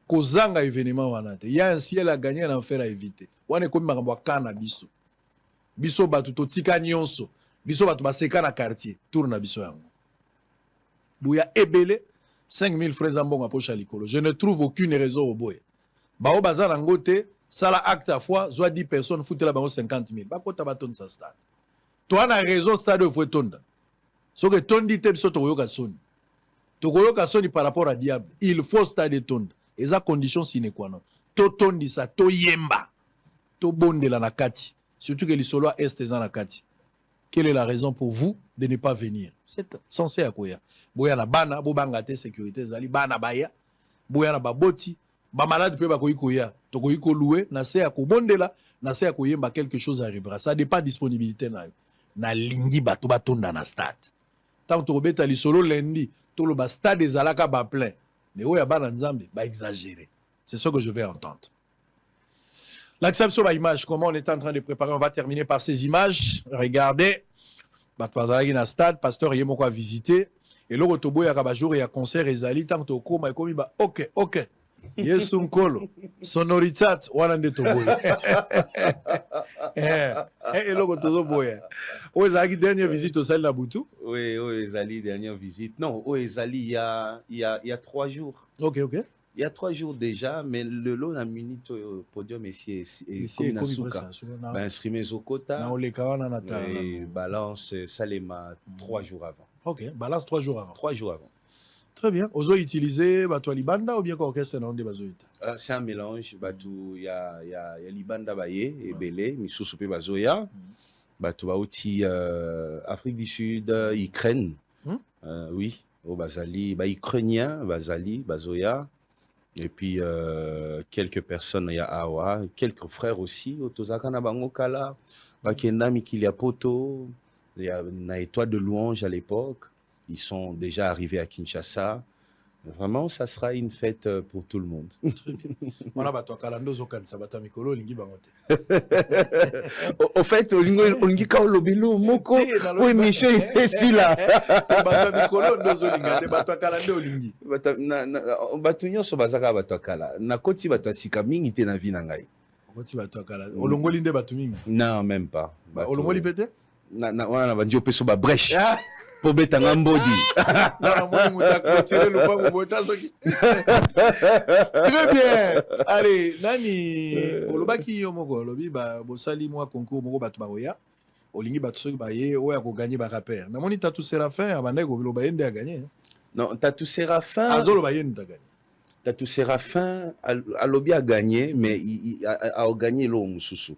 kozanga événement wana te. Ya un ciel à gagner, un enfer à éviter. Wana komi makambo kana biso biso bato totika nyonso biso bato baseka na quartier tour na biso yango buya ebele 5000 frères en bon approche à l'école. Je ne trouve aucune raison au boy. Bao bazar en gote, sala acte à fois, soit 10 personnes, foutez la bango 50 000. Bako tabaton sa stade. Toi, na raison stade au fouet tonda. So que ton dit te soto yoka soni. To yoka soni par rapport à diable. Il faut stade tonda. Et ça condition sine qua non. To tondi sa, to yemba. To bonde la nakati. Surtout que les solois est en nakati. Quelle est la raison pour vous de ne pas venir? C'est censé à quoi? Boya na bana, bo bangate sécurité zali, bana baya, boya na baboti, ba malade pe ba koya, to koyiko louer, na se à kobondela, na se à koyemba quelque chose arrivera. Ça dépend de disponibilité na lingi bato batonda na stade. Tant to beta li solo lundi, to lo ba stade ezalaka ba plein. Mais oya bana nzambe ba exagérer. C'est ce que je vais entendre. L'acception de l'image, comment on est en train de préparer, on va terminer par ces images. Regardez, Batouazaragi na stade, pasteur Yemoko a visité, et le rotobo ya kabajour et à concert ezali tant que koma et komi ba ok, yesun kolo, sonoritat, wanande toboy. Et le rotozo boya. O ezali dernière visite au salle Nabutu? Oui, o ezali dernière visite. Non, o ezali il y a 3 jours. Ok. Il y a 3 jours déjà, mais le lot na minute au podium ici comme na suka. Ba inscrimer Zokota. Na olekawana na ta. Et balance Salema 3 jours avant. OK, balance 3 jours avant. 3 jours avant. Très bien. Ozo utiliser bato libanda ou bien quoi orchestre na onde bazoita. C'est un mélange bato ya libanda baye et belé misusu pe bazoya. Bato bauti Afrique du Sud, Ukraine. Oui, au Bazali, Ukrainien, Bazali, Bazoya. Et puis, quelques personnes, il y a Awa, quelques frères aussi, Otozakana Bangokala, Bakenda Mikilia Poto, il y a une étoile de louange à l'époque. Ils sont déjà arrivés à Kinshasa. Vraiment, ça sera une fête pour tout le monde. On a battu Kalando Zokan, Sabata Mikolo, Lingi Bangote. Au fait, Lingi Kaolobilo, Moko, oui, Michel, est là. Battu Mikolo, Dozo Lingi, battu Kalando Lingi. Battu Nyoso Bazaka battu Kala. Na koti battu Sika Mingi te na vie na ngai. Koti battu Kala. Olongoli nde battu Mingi? Non, même pas. Olongoli pete? Wana bandio peso ba brèche. Pour betanga mbodi. Très bien. Allez, nani olobaki yo moko lobi ba bosali mwa concours moko batu baoya. Olingi batu soki baye oya ko gagner ba rappeur. Namoni Tatou Séraphin abandai ko loba yende a gagner. Non, Tatou Séraphin. Azolo ba yende ta gagner. Tatou Séraphin Alobi a gagné, mais il a gagné l'eau Moussoussou.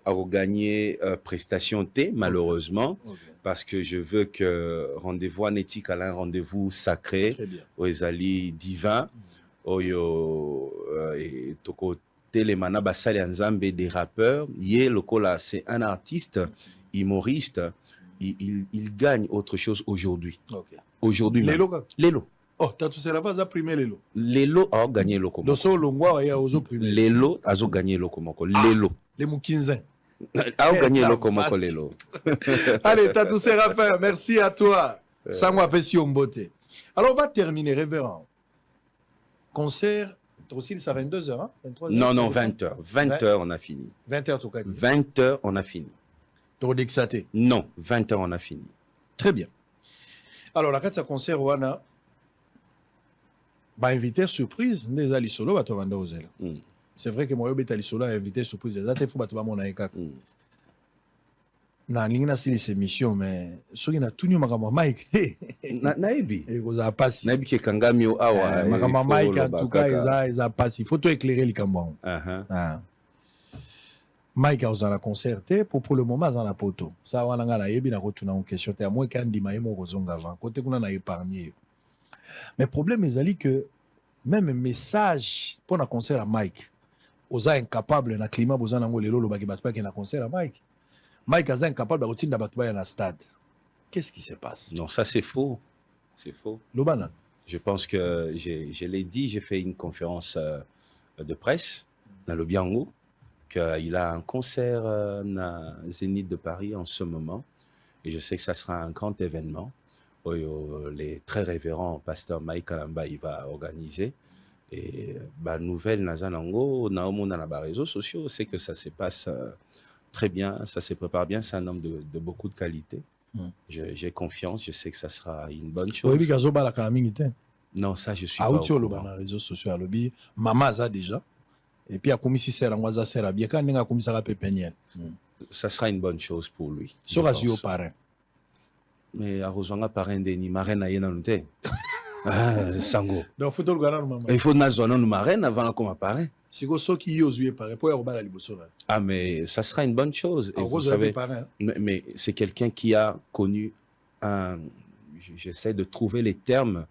A gagné prestation T, malheureusement. Parce que je veux que rendez-vous anétique à un rendez-vous sacré, Oezali divin, Oyo et Toko Telemana Basali Nzambe des rappeurs. Yé Lokola, c'est un artiste, humoriste. Il gagne autre chose aujourd'hui. Aujourd'hui même. Lelo. Oh, Tatou Séraphin a primé Lelo. Lelo a gagné le Komoko. Dosso Longwa a ozo primé. Lelo a gagné le Komoko. Lelo. Les Moukinzin. A gagné le Komoko Lelo. Allez, Tatou Séraphin, merci à toi. Sangwa Pessi Ombote. Alors, on va terminer, révérend. Concert, aussi, ça 22h, hein? 23h, non, non, 20h. 20h, on a fini. 20h, tout cas. 20h, on a fini. Trodexaté. Non, 20h, on a fini. Très bien. Alors, la carte de concert, Wana, bah, invité surprise, des ali solo, bah, tu vas vendre. C'est vrai que moi, je suis solo, invité surprise. Il faut que tu mon aïka. Na lingi na sili ces missions, mais ce qui n'a tout nous makama Mike. Naibi. Et vous a passé. Naibi qui est kangamio awa. Makama Mike en tout cas, ils a passé. Il faut tout éclairer les cambons. Mike a osé concerté pour le moment dans la poto. Ça on a la yebi na retourner en question. À moins qu'un dimanche mo kozonga avant. Côté qu'on a épargné. Mais le problème est que même un message pour un concert à Mike, osa incapable na climat boza nango lelo lo baki batu pa ki na concert à Mike. Mike est incapable de retirer la bataille dans le stade. Qu'est-ce qui se passe? Non, ça c'est faux. C'est faux. Lobana. Je pense que je l'ai dit, j'ai fait une conférence de presse dans le Biango, qu'il a un concert dans Zénith de Paris en ce moment. Et je sais que ça sera un grand événement. Les très révérends pasteur Mike Kalamba, il va organiser. Et bah, nouvelle Nazanango, Naomo dans les réseaux sociaux, c'est que ça se passe très bien, ça se prépare bien, c'est un homme de beaucoup de qualité. J'ai confiance, je sais que ça sera une bonne chose. Non, ça je suis pas au courant. Dans les réseaux sociaux, maman a déjà. Et puis, ça sera une bonne chose pour lui. Parrain. Mais à Roswanga, parrain de marraine à Yenanoute. Sango. Donc, il faut que nous marraine avant qu'on apparaisse. Ah, mais ça sera une bonne chose. Et vous savez, mais c'est quelqu'un qui a connu un... J'essaie de trouver les termes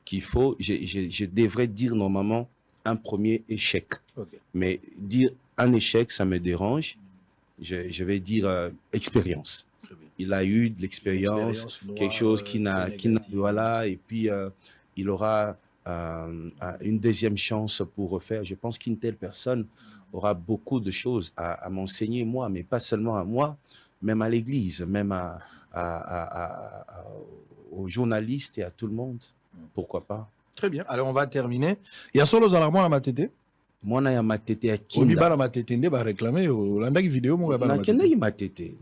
qu'il faut. Je devrais dire normalement un premier échec. Mais dire un échec, ça me dérange. Je vais dire expérience. Il a eu de l'expérience, quelque chose qui n'a... Voilà, et puis il aura... une deuxième chance pour refaire. Je pense qu'une telle personne aura beaucoup de choses à m'enseigner, moi, mais pas seulement à moi, même à l'église, même aux journalistes et à tout le monde. Pourquoi pas? Très bien. Alors, on va terminer. Il y a solo Zalarmo à ma tête. Moi, na ya matete à qui? On va ma tête, on va réclamer. On a une vidéo, on va ma tête.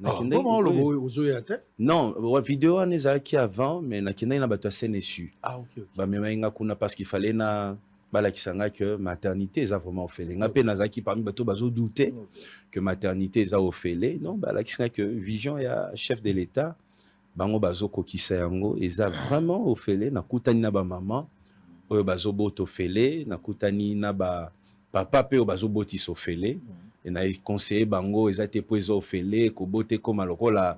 Comment le non, vidéo on est qui avant, mais na kenda na bato assez déçu. Ah ok. Ba mema inga kuna parce qu'il fallait na balakisanga que maternité est vraiment ofele. Ngapé nazaki parmi bato bazo douter que maternité est ofele. Non, balakisanga que vision ya chef de l'État bango bazo kokisa yango eza vraiment ofele na kutani na ba maman oyo bazo boto ofele na kutani na ba papa pe oyo bazo boti ofele et na conseiller bango eza te po ezo ofele ko bote comme lokola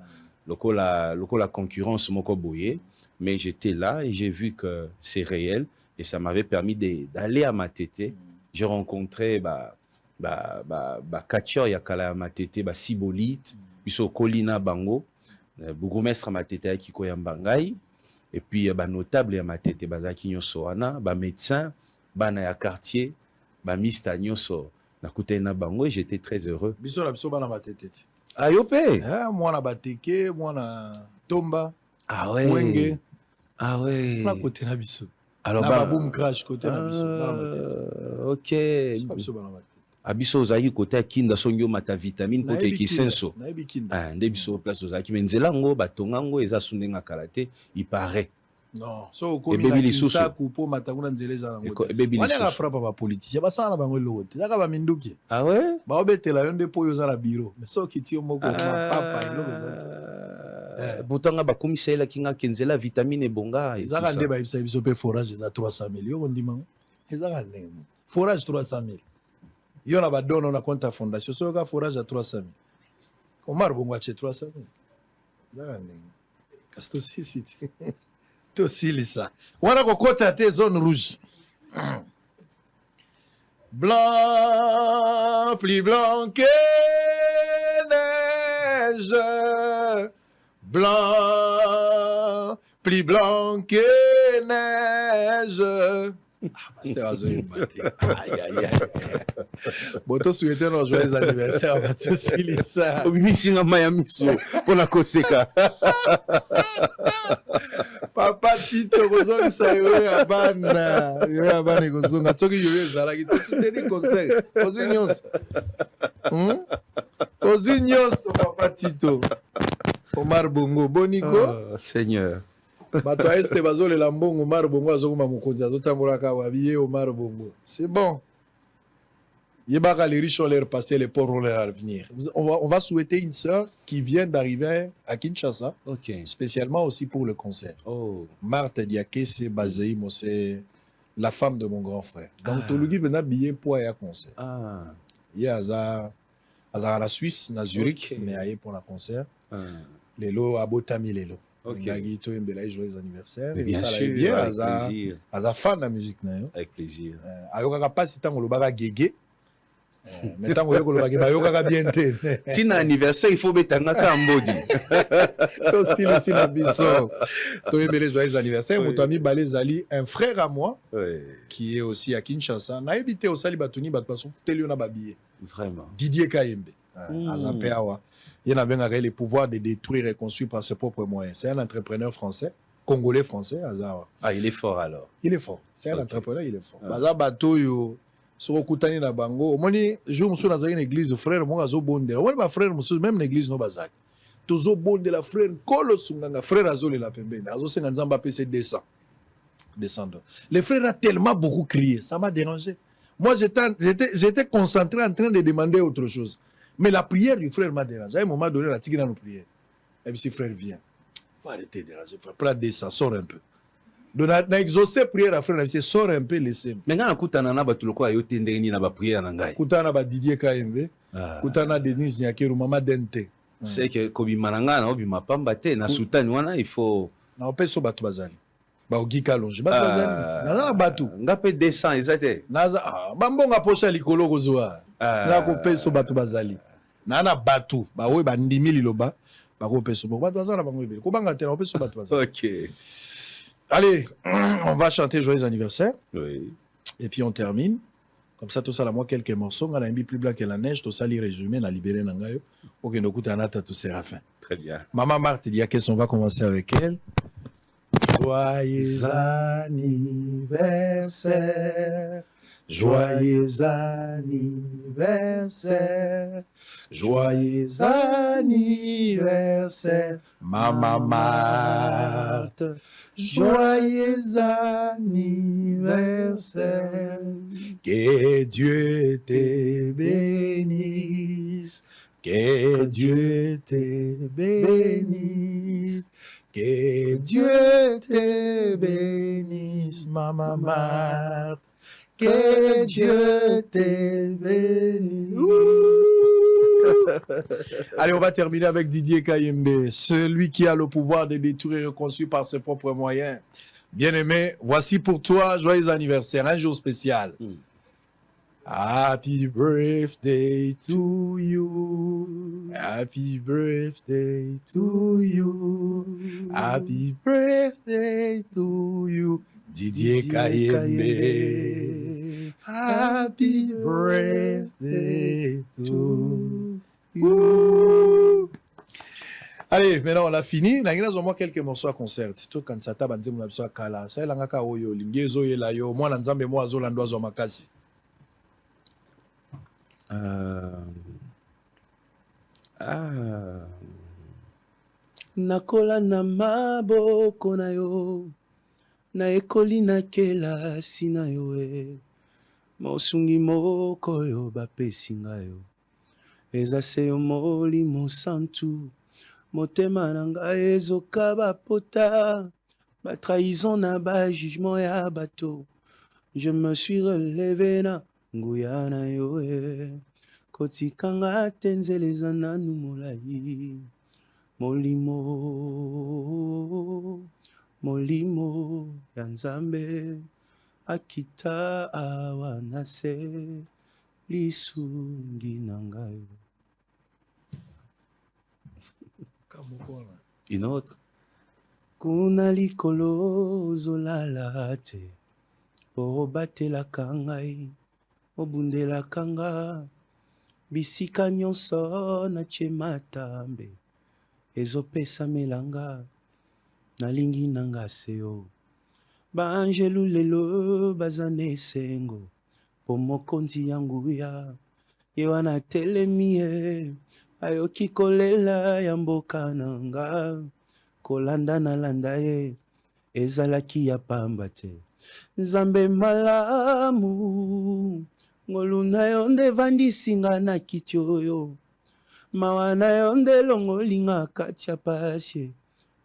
concurrence moko boye. Mais j'étais là et j'ai vu que c'est réel. Et ça m'avait permis d'aller à Matete. J'ai rencontré Kachor Yakala à Matete, Sibolite, Biso Kolina Bango, bourgmestre à Matete qui Koyambangai, et puis notable à Matete, Bazaki Nyosoana, médecin, ya quartier, Mista Nyoso, Nakutena Bango, et j'étais très heureux. Biso la biso bana Matete. Ah yopé. Moi na Bateke, moi na Tomba. Ah ouais. Wenge. Ah ouais. Na côté na biso. Alors, boom crash côté na biso. Ok. Abiso ozaki côté ya kinda songyo mata vitamine côté kisenso. Ah, nde biso place ozaki menzela ngo batonga ngo eza sundenga kalate, il paraît. Non, so komi na kinsa kupo matanguna nzeleza ngo. Wale ka frappa ba politicien ba sana bango lote. Yaka ba minduki. Ah ouais? Ba obetela yonde po yo za na bureau. Mais so kiti yo moko ma papa ilo beza. Botanga ba komisela kinga kenzela vitamine bonga et tout ça. Ezaka nde ba ibisa biso pe forage za 300 000 yo ndima. Ezaka nde. Forage 300 000. Yo na ba dono na compte fondation so ka forage à 300 000. Omar bongo ache 300 000. Ezaka nde. Kasto sisi. To silisa. Wana kokota te zone rouge. Blanc, plus blanc que neige. Blanc, plus blanc que neige. C'était aïe, aïe, aïe. Boto souhaiter nos joyeux anniversaires à Bato Silisa. Misinga Mayamiso pour la Koseka. Papa Tito Kozonga Sayo Abana. Yo Abana Kozonga. Toki yo Zalaki. To soutenir concert. Ozinyos, Papa Tito. Omar Bongo. Boniko. Oh, Seigneur. Bato a este bazole la mbongo Omar Bongo azokuma mokonzi azotambola ka wabiye Omar Bongo. C'est bon. Yebaka les riches ont l'air passé, les pauvres ont l'air venir. On va souhaiter une sœur qui vient d'arriver à Kinshasa, spécialement aussi pour le concert. Oh. Marthe Diakese Bazeimo, c'est la femme de mon grand frère. Donc, Tolugi venait billet pour aller à concert. Il y a à la Suisse, à Zurich, mais aille pour la concert. Les lots à Botami, les lots. Joyeux anniversaire. Bien sûr, bien, avec plaisir. À fan de la musique. Avec plaisir. Alors, pas si tant on le gégé. Mais tant qu'on le bien. Si un anniversaire, il faut mettre un ambodi. C'est aussi la biso. Tu as les joyeux anniversaires. Mon ami Balezali, un frère à moi, qui est aussi à Kinshasa, n'a habité au Salibatouni, Batpason, Téliona Babié. Vraiment. Didier Kayembe. Il a bien les pouvoirs de détruire et construire par ses propres moyens. C'est un entrepreneur français, congolais français. Ah, il est fort alors. Il est fort. C'est un entrepreneur, il est fort. Baza bato yo sur okutani na bango. Moni jour musu na une église frère mo azo bonde. Wala ba frère musu même l'église no bazak. Tozo bonde la frère kolo sunganga frère azole la pembeni. Azo senga nzamba PC 200. Descendre. Les frères a tellement beaucoup crié, ça m'a dérangé. Moi j'étais concentré en train de demander autre chose. Mais la prière du frère m'a dérangé. À un moment donné, la tigre dans nos prières. Et puis si frère vient, il faut arrêter de déranger. Frère, prends des ça, sort un peu. Donc, on a exaucé prière à frère, sort un peu, laissez. Mais quand on a un peu de prière, on a Didier Kayembe, on a Denis Nyakeru, Maman Dente. C'est que Kobi Mananga, on a pas mbatté, na soutane, il faut. On peut se battre bazali. Ba ogi kalonge. Battre bazali. Naza batu. Ngape 200 ezate. Naza bambonga posha likolo kozwa. Na ko peso batu bazali. Nana batu. Ba we ba ndimi liloba. Ba ko peso batu bazala bango ebele. Ko banga tena peso batu bazali. OK. Allez, on va chanter joyeux anniversaire. Oui. Et puis on termine. Comme ça, tout ça, là, moi, quelques morceaux. On a un plus blanc que la neige. Tout ça, les résumés, on a libéré Nangayo. Ok, nous écoutons Anata, tout Séraphin. Très bien. Maman Marthe, il y a question, on va commencer avec elle. Joyeux anniversaire. Joyeux anniversaire. Joyeux anniversaire. Maman Marthe. Joyeux anniversaire. Que Dieu te bénisse. Que Dieu te bénisse. Que Dieu te bénisse, Maman Marthe. Que Dieu te bénisse. Allez, on va terminer avec Didier Kayembe, celui qui a le pouvoir de détruire et reconstruire par ses propres moyens. Bien-aimé, voici pour toi, joyeux anniversaire, un jour spécial. Happy birthday to you. Happy birthday to you. Happy birthday to you. Didier Kayembe. Happy birthday to you. Allez, maintenant on a fini. Nous avons quelques morceaux à concert. Tout quand ça tabanze mon abso kala. Ça langaka oyo lingezo yela yo. Moi nzambe mo azolando azo makasi. Nakola na maboko na yo, na ekoli na kelasi na yo mosungi moko yo bapesi ngai yo, eza se yo molimo santu, motema na ngai ezoka bapota, batrahison na bajugement ya bato, je me suis relevé na nguya na yo kotikanga te nzela eza nanu molai, molimo ya nzambe akita awa na se lisungi na ngai. Une autre. Kuna likolo ozolala te po obatelaka ngai, obundelaka nga bisika nyonso natie matambe ezopesa melanga nalingi nanga seo, baanjelu lelo bazana esengo po mokonzi yangu ya ye wana telemi ye ayoki kolela ya mboka nanga, kolanda nalanda ye ezalaki ya pamba te, nzambe malamu ngolu na yo nde vandisinga na kiti oyo, mawa na yo nde longolinga kati ya pasi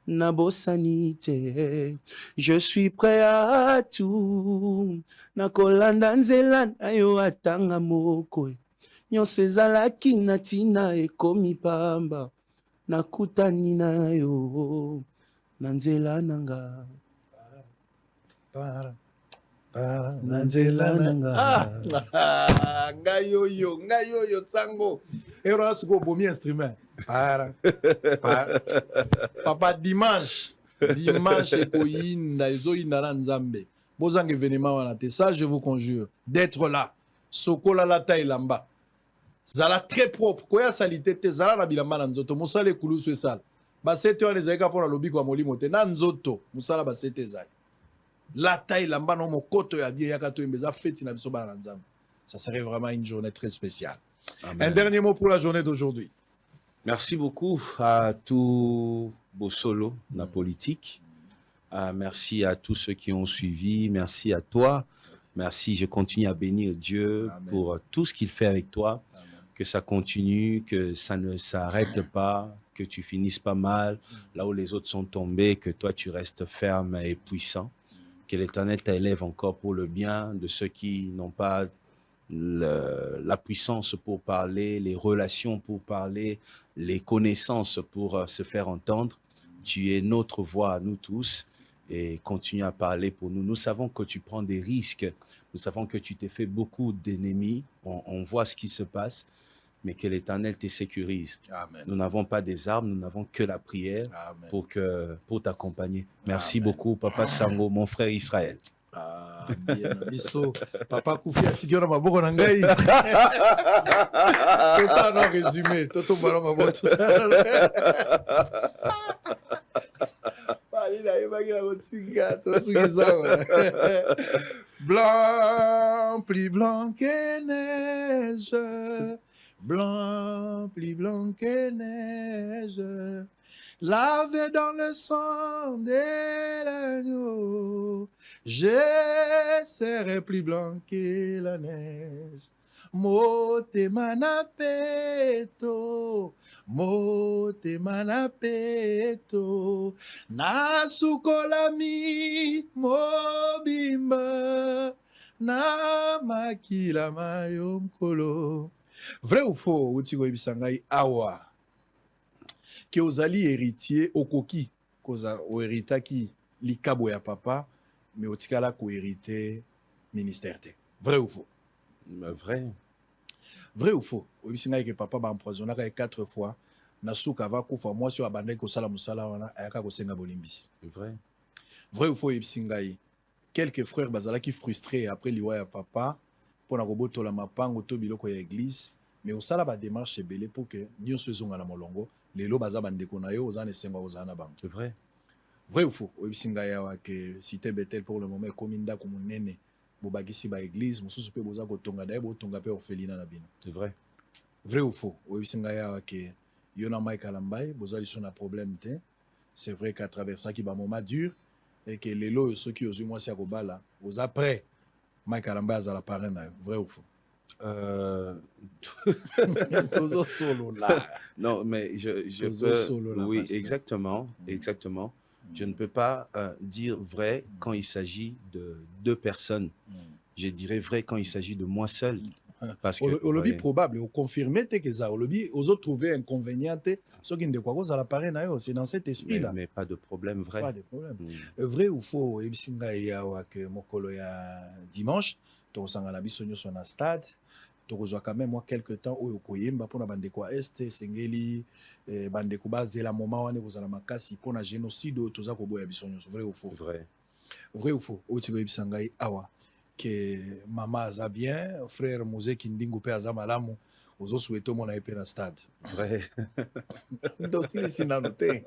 na bosani te, je suis prêt à tout na kolanda nzela na yo atanga moko nyonso ezalaki na tina ekomi pamba, nakutani na yo na nzela nanga na nzela nanga. Ngai oyo sango ero asuko bomi instrument papa dimanche ekoyinda ezoyinda na nzambe bozanga événement wana te, ça je vous conjure d'être là sokola la taille lamba zala très propre koya salite te zala na bilamba na nzoto musala ekulusu esala basete wana ezalika mpona lobiko ya molimo te na nzoto musala basete ezali la taille lamba na mokoto ya bien yaka toyemba eza feti na biso bana na nzambe. Ça serait vraiment une journée très spéciale. Amen. Un dernier mot pour la journée d'aujourd'hui. Merci beaucoup à tous vos solos, la politique. Merci à tous ceux qui ont suivi. Merci à toi. Merci. Je continue à bénir Dieu Amen. Pour tout ce qu'il fait avec toi. Amen. Que ça continue, que ça ne s'arrête pas, que tu finisses pas mal. Là où les autres sont tombés, que toi tu restes ferme et puissant. Que l'Éternel t'élève encore pour le bien de ceux qui n'ont pas la puissance pour parler, les relations pour parler, les connaissances pour se faire entendre. Tu es notre voix à nous tous et continue à parler pour nous. Nous savons que tu prends des risques. Nous savons que tu t'es fait beaucoup d'ennemis. On voit ce qui se passe, mais que l'Éternel te sécurise. Amen. Nous n'avons pas des armes, nous n'avons que la prière pour t'accompagner. Merci Amen. Beaucoup, Papa Sango, mon frère Israël. Bien, biso papa Koufi asigio na maboko na ngai. C'est ça non résumé toto balo maboko tout ça. Bali na yebaki na kotinga to sukiza. Blanc, plus blanc que neige, blanc, plus blanc que neige, lavé dans le sang de l'agneau, je serai plus blanc que la neige. Motema na peto, motema na peto, nasukolami mobimba, na makila mayo mkolo. Vrai ou faux, Otiko Ibisangai awa, que ozali héritier okoki, koza o héritaki likabo ya papa, mais otikala ko hérité ministère te. Vrai ou faux? Vrai. Vrai ou faux? Obisingai que papa ba empoisonnaka 4 fois, na suka va kufa moi sur abandai ko sala musala wana ayaka ko senga bolimbisi. Vrai. Vrai ou faux Obisingai? Quelques frères bazala qui frustrés après liwa ya papa pour na roboto la mapango to biloko ya église, mais au sala ba démarche belé pour que nyonso ezonga na molongo, lelo baza bandeko na yo ozana esenga ozana bango. C'est vrai. Vrai ou faux? Obisingai ya que cité Bethel pour le moment kominda ko munene. Bobagisi ba église mususu pe boza kotonga daye botonga pe orphelinat na bino. C'est vrai. Vrai ou faux? Obisinga ya ke yona Mike Alambai boza liso na problème te. C'est vrai qu'à travers ça qui ba moment dur et que lelo ceux qui ozu moi si akobala aux après Mike Alambai azala parrain na. Vrai ou faux? Solo là. Non, mais je peux... Solo là, oui, pasteur. exactement, exactement. Je ne peux pas dire vrai quand il s'agit de 2 personnes. Je dirais vrai quand il s'agit de moi seul. Parce que au lobby probable, au confirmé que ça, au lobby, aux autres trouver inconvénient, ceux qui ne quoi cause à l'appareil, c'est dans cet esprit-là. Mais pas de problème vrai. Pas de problème. Vrai ou faux, Ebisinga ya que mokolo ya dimanche, to sangana bisonyo sur na stade. Tokozwa quand même moi quelques temps oyo koyemba pona bandeko est sengeli bandeko bazela moment wane kozala makasi pona génocide oyo toza koboya biso nyonso. Vrai ou faux? Vrai. Vrai ou faux? Otiko Ibisangai awa que maman aza bien, frère Mose Kindingo pe aza malamu ozo souhaiter mona epe na stade. Vrai. Dossier sina noté.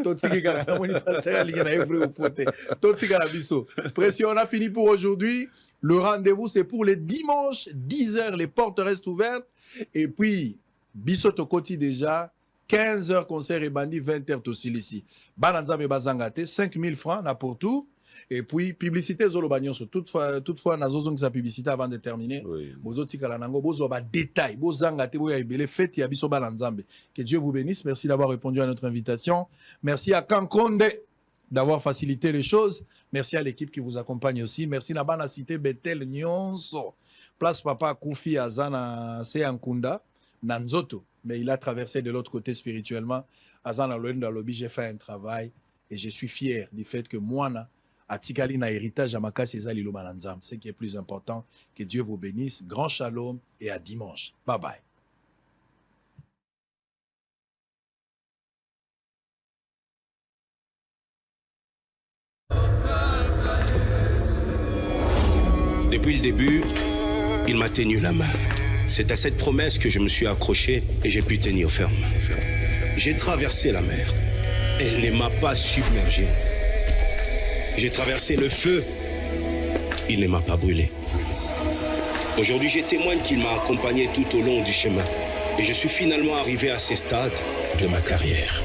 Totiki kaka na moni passer ali na vrai ou faux te. Totiki na biso. Pression, on a fini pour aujourd'hui. Le rendez-vous, c'est pour les dimanches, 10h, les portes restent ouvertes. Et puis, Bissoto Koti déjà, 15h, concert et bandit, 20h, Tosilisi. Bananzabe Bazangate, 5 000 francs, n'a pour tout. Et puis, publicité, Zolo Bagnoso. Toutefois, Nazozong sa publicité avant de terminer. Bozo Tikalanango, Bozo ba détail, Bozangate, Boya Ibele, fête, Yabiso Bananzambe. Que Dieu vous bénisse. Merci d'avoir répondu à notre invitation. Merci à Kankonde d'avoir facilité les choses. Merci à l'équipe qui vous accompagne aussi. Merci à la cité Bethel Nyonso. Place Papa Koufi Azana Seankunda, Nanzoto. Mais il a traversé de l'autre côté spirituellement. Azana Loenda Lobby, j'ai fait un travail et je suis fier du fait que moi, à Tikali, na héritage à Makasi Ezali Lobananzam. Ce qui est plus important. Que Dieu vous bénisse. Grand shalom et à dimanche. Bye bye. Depuis le début, il m'a tenu la main. C'est à cette promesse que je me suis accroché et j'ai pu tenir ferme. J'ai traversé la mer. Elle ne m'a pas submergé. J'ai traversé le feu. Il ne m'a pas brûlé. Aujourd'hui, je témoigne qu'il m'a accompagné tout au long du chemin. Et je suis finalement arrivé à ce stade de ma carrière.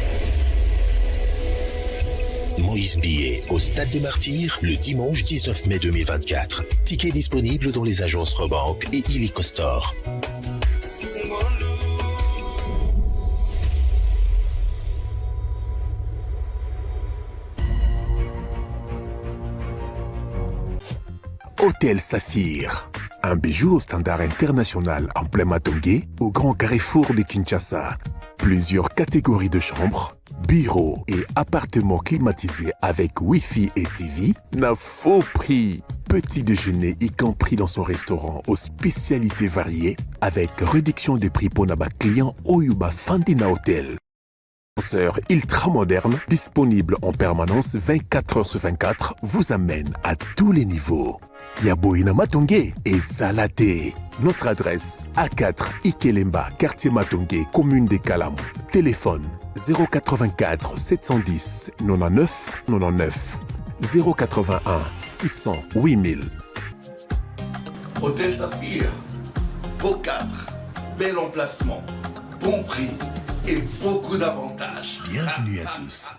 Moïse Billet au Stade des Martyrs le dimanche 19 mai 2024. Ticket disponible dans les agences Rebank et Illico Store. Hôtel Saphir, un bijou au standard international en plein Matongé, au grand carrefour de Kinshasa. Plusieurs catégories de chambres, bureaux et appartements climatisés avec Wi-Fi et TV, n'a faux prix. Petit déjeuner y compris dans son restaurant aux spécialités variées, avec réduction des prix pour Naba client Oyuba Fandina Hotel. Ascenseur ultra moderne, disponible en permanence 24h/24, vous amène à tous les niveaux. Yaboina Matongé et Salaté. Notre adresse A4 Ikelemba, quartier Matongé, commune des Kalamou. Téléphone 084 710 99 99 081 600 8000. Hôtel Saphir, Beau 4. bel emplacement, bon prix et beaucoup d'avantages. Bienvenue à tous.